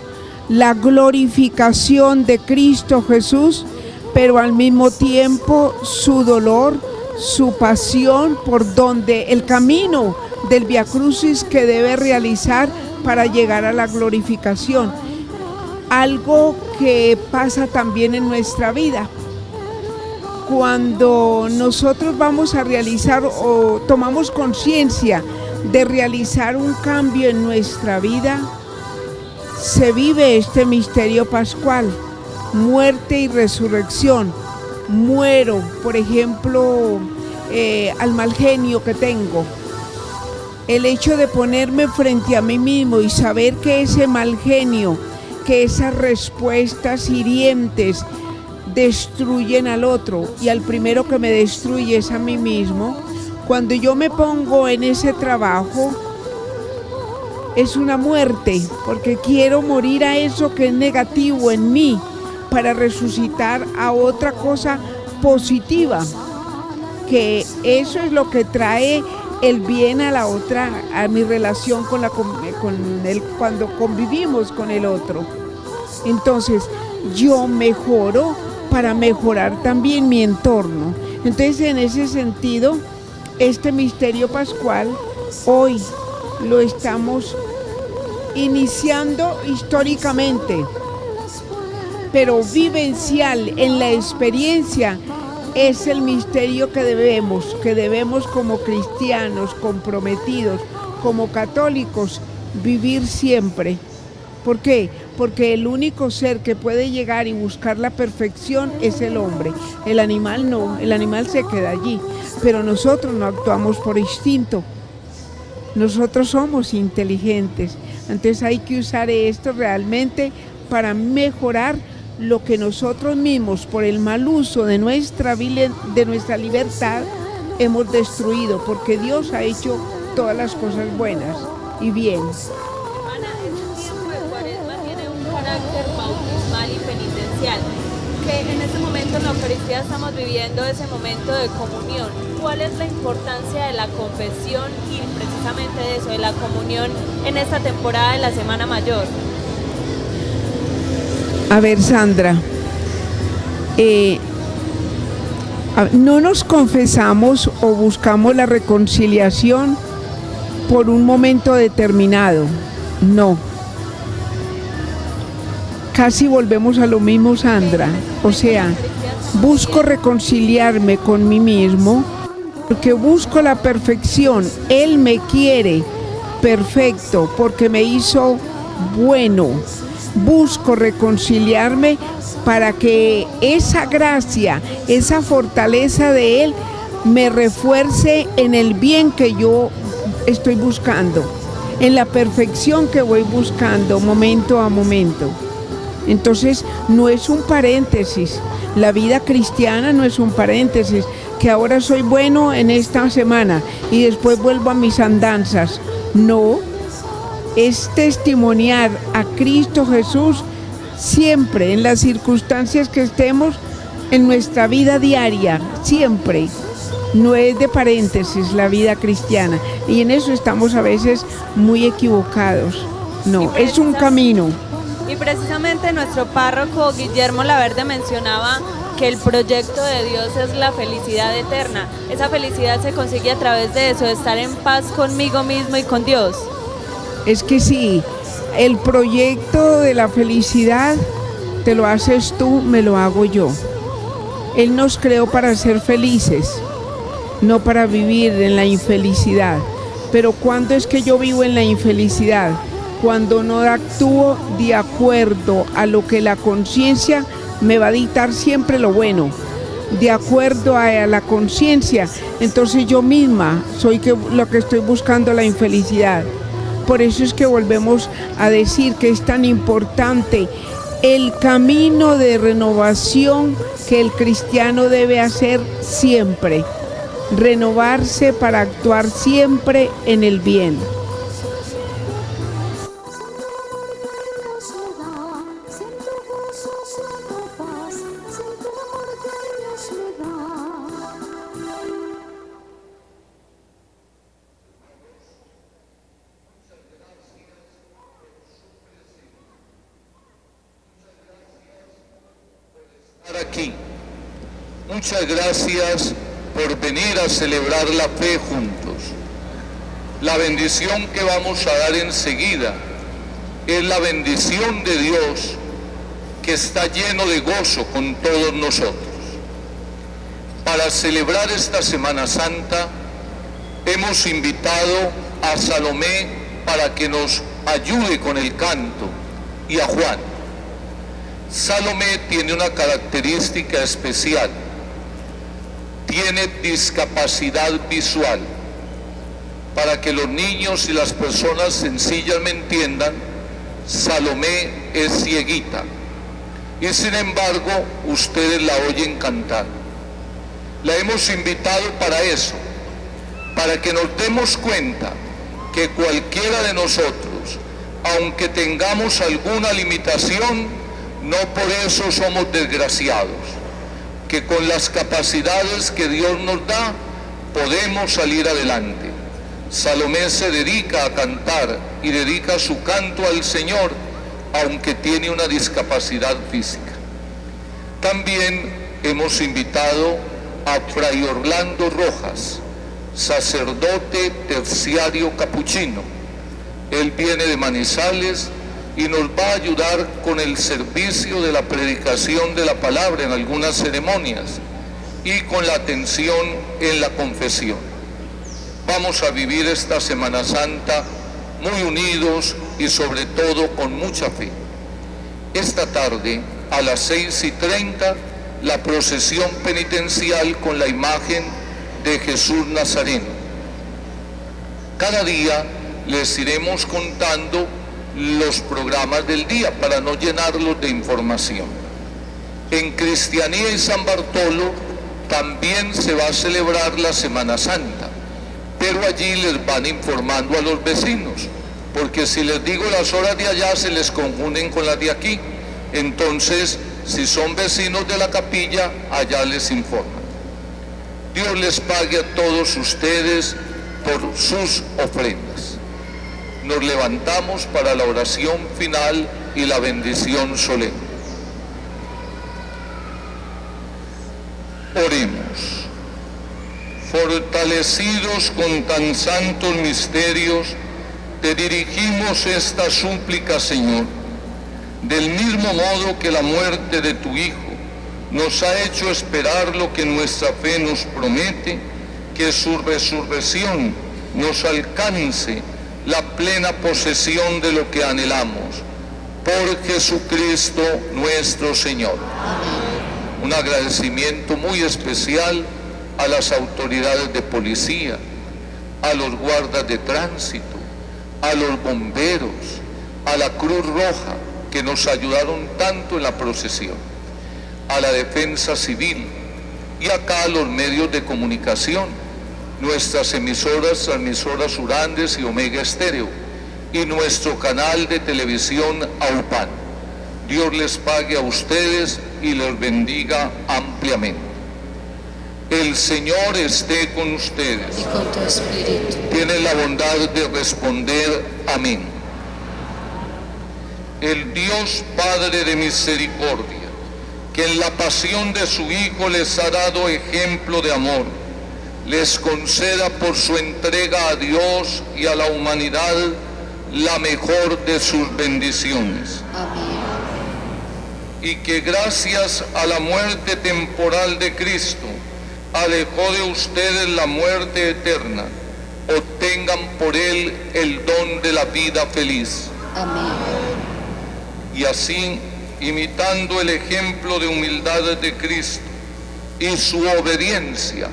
la glorificación de Cristo Jesús, pero al mismo tiempo su dolor, su pasión, por donde el camino del Vía Crucis que debe realizar para llegar a la glorificación. Algo que pasa también en nuestra vida. Cuando nosotros vamos a realizar o tomamos conciencia de realizar un cambio en nuestra vida, se vive este misterio pascual, muerte y resurrección. Muero, por ejemplo, al mal genio que tengo. El hecho de ponerme frente a mí mismo y saber que ese mal genio, que esas respuestas hirientes destruyen al otro y al primero que me destruye es a mí mismo. Cuando yo me pongo en ese trabajo es una muerte, porque quiero morir a eso que es negativo en mí para resucitar a otra cosa positiva, que eso es lo que trae el bien a la otra, a mi relación con él cuando convivimos con el otro. Entonces yo mejoro para mejorar también mi entorno. Entonces, en ese sentido, este misterio pascual hoy lo estamos iniciando históricamente, pero vivencial en la experiencia. Es el misterio que debemos como cristianos comprometidos, como católicos, vivir siempre. ¿Por qué? porque el único ser que puede llegar y buscar la perfección es el hombre. El animal no, el animal se queda allí, pero nosotros no actuamos por instinto. Nosotros somos inteligentes, entonces hay que usar esto realmente para mejorar lo que nosotros mismos, por el mal uso de nuestra libertad, hemos destruido, porque Dios ha hecho todas las cosas buenas y bien. Hermana, este tiempo de Cuaresma tiene un carácter bautismal y penitencial, que en este momento en la Eucaristía estamos viviendo ese momento de comunión. ¿Cuál es la importancia de la confesión y precisamente de eso, de la comunión en esta temporada de la Semana Mayor? A ver, Sandra, no nos confesamos o buscamos la reconciliación por un momento determinado, no. Casi volvemos a lo mismo, Sandra. O sea, busco reconciliarme con mí mismo porque busco la perfección. Él me quiere perfecto porque me hizo bueno. Busco reconciliarme para que esa gracia, esa fortaleza de Él me refuerce en el bien que yo estoy buscando, en la perfección que voy buscando momento a momento. Entonces no es un paréntesis, la vida cristiana no es un paréntesis, que ahora soy bueno en esta semana y después vuelvo a mis andanzas. No, es testimoniar a Cristo Jesús siempre, en las circunstancias que estemos en nuestra vida diaria, siempre. No es de paréntesis la vida cristiana, y en eso estamos a veces muy equivocados. No, es un camino. Y precisamente nuestro párroco Guillermo Laverde mencionaba que el proyecto de Dios es la felicidad eterna. Esa felicidad se consigue a través de eso, de estar en paz conmigo mismo y con Dios. Es que sí, el proyecto de la felicidad te lo haces tú, me lo hago yo. Él nos creó para ser felices, no para vivir en la infelicidad. Pero ¿cuándo es que yo vivo en la infelicidad? Cuando no actúo de acuerdo a lo que la conciencia me va a dictar siempre lo bueno, de acuerdo a la conciencia, entonces yo misma soy lo que estoy buscando la infelicidad. Por eso es que volvemos a decir que es tan importante el camino de renovación que el cristiano debe hacer siempre, renovarse para actuar siempre en el bien. Aquí. Muchas gracias por venir a celebrar la fe juntos. La bendición que vamos a dar enseguida es la bendición de Dios que está lleno de gozo con todos nosotros. Para celebrar esta Semana Santa hemos invitado a Salomé para que nos ayude con el canto y a Juan. Salomé tiene una característica especial, tiene discapacidad visual. Para que los niños y las personas sencillas me entiendan, Salomé es cieguita y sin embargo ustedes la oyen cantar. La hemos invitado para eso, para que nos demos cuenta que cualquiera de nosotros, aunque tengamos alguna limitación, no por eso somos desgraciados, que con las capacidades que Dios nos da podemos salir adelante. Salomé se dedica a cantar y dedica su canto al Señor, aunque tiene una discapacidad física. También hemos invitado a Fray Orlando Rojas, sacerdote terciario capuchino. Él viene de Manizales y nos va a ayudar con el servicio de la predicación de la palabra en algunas ceremonias y con la atención en la confesión. Vamos a vivir esta Semana Santa muy unidos y sobre todo con mucha fe. Esta tarde, a las 6:30, la procesión penitencial con la imagen de Jesús Nazareno. Cada día les iremos contando los programas del día para no llenarlos de información. En Cristianía y San Bartolo también se va a celebrar la Semana Santa, pero allí les van informando a los vecinos, porque si les digo las horas de allá se les confunden con las de aquí. Entonces, si son vecinos de la capilla, allá les informan. Dios les pague a todos ustedes por sus ofrendas. Nos levantamos para la oración final y la bendición solemne. Oremos. Fortalecidos con tan santos misterios, te dirigimos esta súplica, Señor. Del mismo modo que la muerte de tu Hijo nos ha hecho esperar lo que nuestra fe nos promete, que su resurrección nos alcance la plena posesión de lo que anhelamos. Por Jesucristo nuestro Señor. Un agradecimiento muy especial a las autoridades de policía, a los guardas de tránsito, a los bomberos, a la Cruz Roja, que nos ayudaron tanto en la procesión, a la Defensa Civil y acá a los medios de comunicación, nuestras emisoras, transmisoras Urandes y Omega Estéreo, y nuestro canal de televisión AUPAN. Dios les pague a ustedes y les bendiga ampliamente. El Señor esté con ustedes. Y con tu espíritu. Tienen la bondad de responder amén. El Dios Padre de misericordia, que en la pasión de su Hijo les ha dado ejemplo de amor, les conceda por su entrega a Dios y a la humanidad la mejor de sus bendiciones. Amén. Y que gracias a la muerte temporal de Cristo, alejó de ustedes la muerte eterna, obtengan por Él el don de la vida feliz. Amén. Y así, imitando el ejemplo de humildad de Cristo y su obediencia,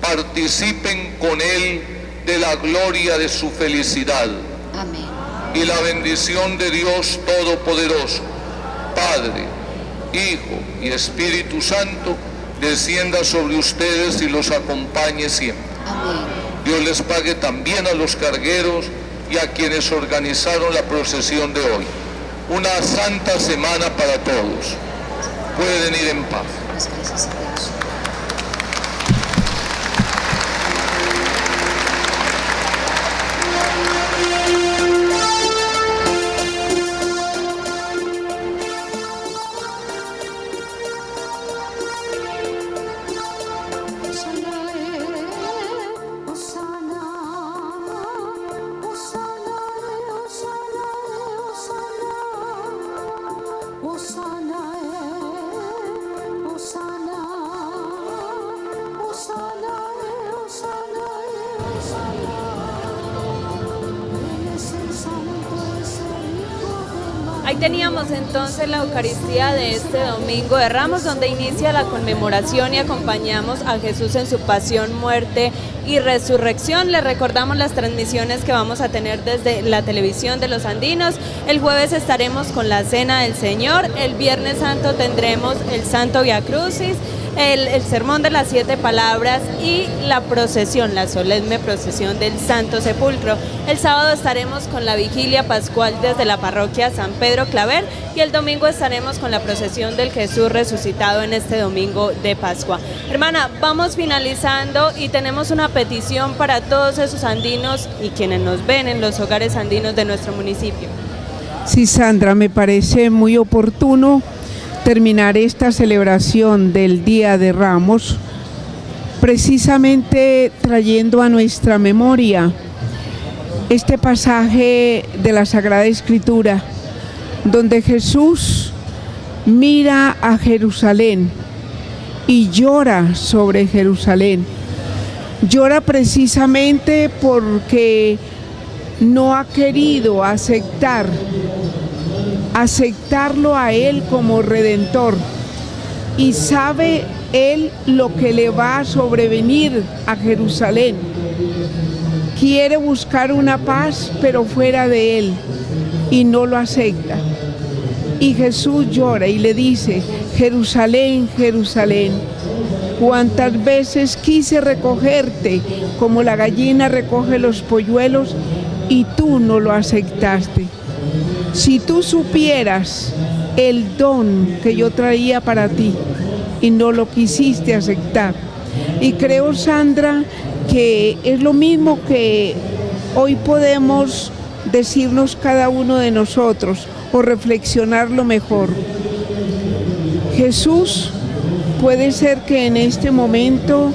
participen con Él de la gloria de su felicidad. Amén. Y la bendición de Dios Todopoderoso, Padre, Hijo y Espíritu Santo, descienda sobre ustedes y los acompañe siempre. Amén. Dios les pague también a los cargueros y a quienes organizaron la procesión de hoy. Una santa semana para todos. Pueden ir en paz. Gracias a Dios. Ahí teníamos entonces la Eucaristía de este Domingo de Ramos, donde inicia la conmemoración y acompañamos a Jesús en su pasión, muerte y resurrección. Les recordamos las transmisiones que vamos a tener desde la televisión de los Andinos. El jueves estaremos con la Cena del Señor, el Viernes Santo tendremos el Santo Via Crucis, el Sermón de las 7 Palabras y la procesión, la solemne procesión del Santo Sepulcro. El sábado estaremos con la Vigilia Pascual desde la parroquia San Pedro Claver y el domingo estaremos con la procesión del Jesús resucitado en este domingo de Pascua. Hermana, vamos finalizando y tenemos una petición para todos esos andinos y quienes nos ven en los hogares andinos de nuestro municipio. Sí, Sandra, me parece muy oportuno terminar esta celebración del Día de Ramos precisamente trayendo a nuestra memoria este pasaje de la Sagrada Escritura donde Jesús mira a Jerusalén y llora sobre Jerusalén. Llora precisamente porque no ha querido aceptar aceptarlo a Él como Redentor. Y sabe Él lo que le va a sobrevenir a Jerusalén. Quiere buscar una paz, pero fuera de Él, y no lo acepta. Y Jesús llora y le dice: Jerusalén, Jerusalén, cuántas veces quise recogerte como la gallina recoge los polluelos y tú no lo aceptaste. Si tú supieras el don que yo traía para ti y no lo quisiste aceptar. Y creo, Sandra, que es lo mismo que hoy podemos decirnos cada uno de nosotros o reflexionarlo mejor. Jesús puede ser que en este momento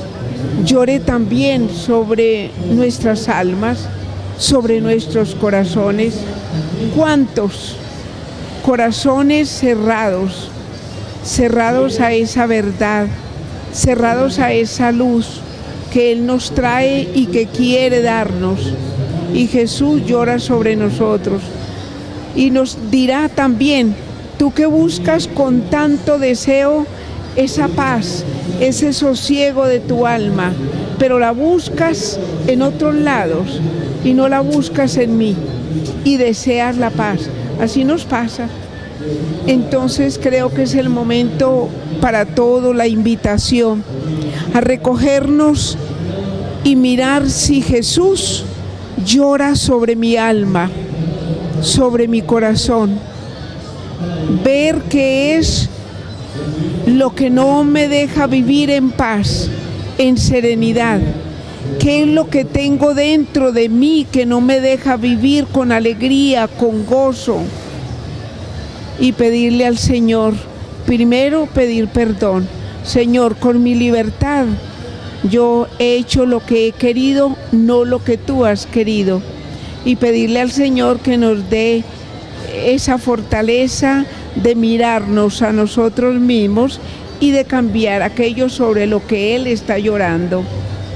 llore también sobre nuestras almas, sobre nuestros corazones. ¿Cuántos corazones cerrados a esa verdad, cerrados a esa luz que Él nos trae y que quiere darnos? Y Jesús llora sobre nosotros y nos dirá también: tú que buscas con tanto deseo esa paz, ese sosiego de tu alma, pero la buscas en otros lados y no la buscas en mí, y deseas la paz. Así nos pasa. Entonces creo que es el momento para todo, la invitación a recogernos y mirar si Jesús llora sobre mi alma, sobre mi corazón, ver qué es lo que no me deja vivir en paz, en serenidad, qué es lo que tengo dentro de mí que no me deja vivir con alegría, con gozo, y pedirle al Señor, primero pedir perdón. Señor, con mi libertad yo he hecho lo que he querido, no lo que tú has querido, y pedirle al Señor que nos dé esa fortaleza de mirarnos a nosotros mismos y de cambiar aquello sobre lo que Él está llorando.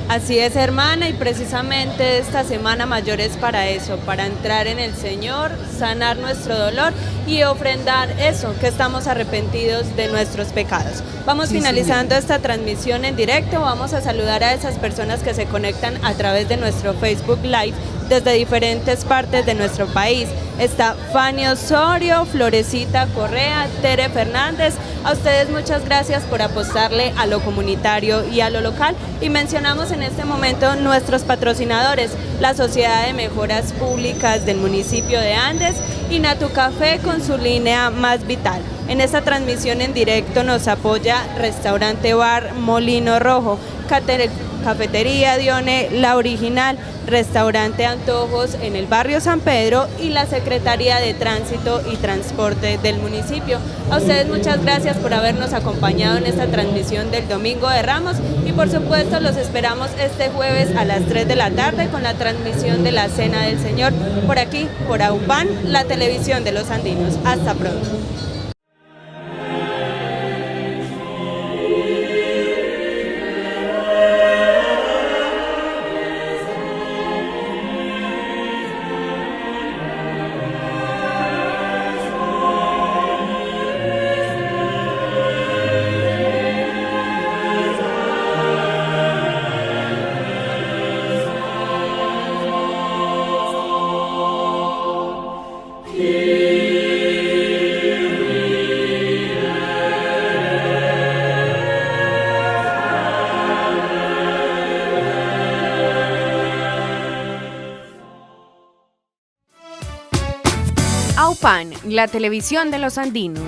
Así es, hermana, y precisamente esta Semana Mayor es para eso, para entrar en el Señor, sanar nuestro dolor y ofrendar eso, que estamos arrepentidos de nuestros pecados. Vamos finalizando esta transmisión en directo. Vamos a saludar a esas personas que se conectan a través de nuestro Facebook Live desde diferentes partes de nuestro país. Está Fanny Osorio, Florecita Correa, Tere Fernández. A ustedes muchas gracias por apostarle a lo comunitario y a lo local. Y mencionamos en este momento nuestros patrocinadores, la Sociedad de Mejoras Públicas del municipio de Andes y Natu Café con su línea Más Vital. En esta transmisión en directo nos apoya Restaurante Bar Molino Rojo, Cafetería Dione, La Original, Restaurante Antojos en el barrio San Pedro y la Secretaría de Tránsito y Transporte del municipio. A ustedes muchas gracias por habernos acompañado en esta transmisión del Domingo de Ramos y por supuesto los esperamos este jueves a las 3 de la tarde con la transmisión de la Cena del Señor por aquí, por AUPAN, la televisión de los andinos. Hasta pronto. AUPAN, la televisión de los andinos.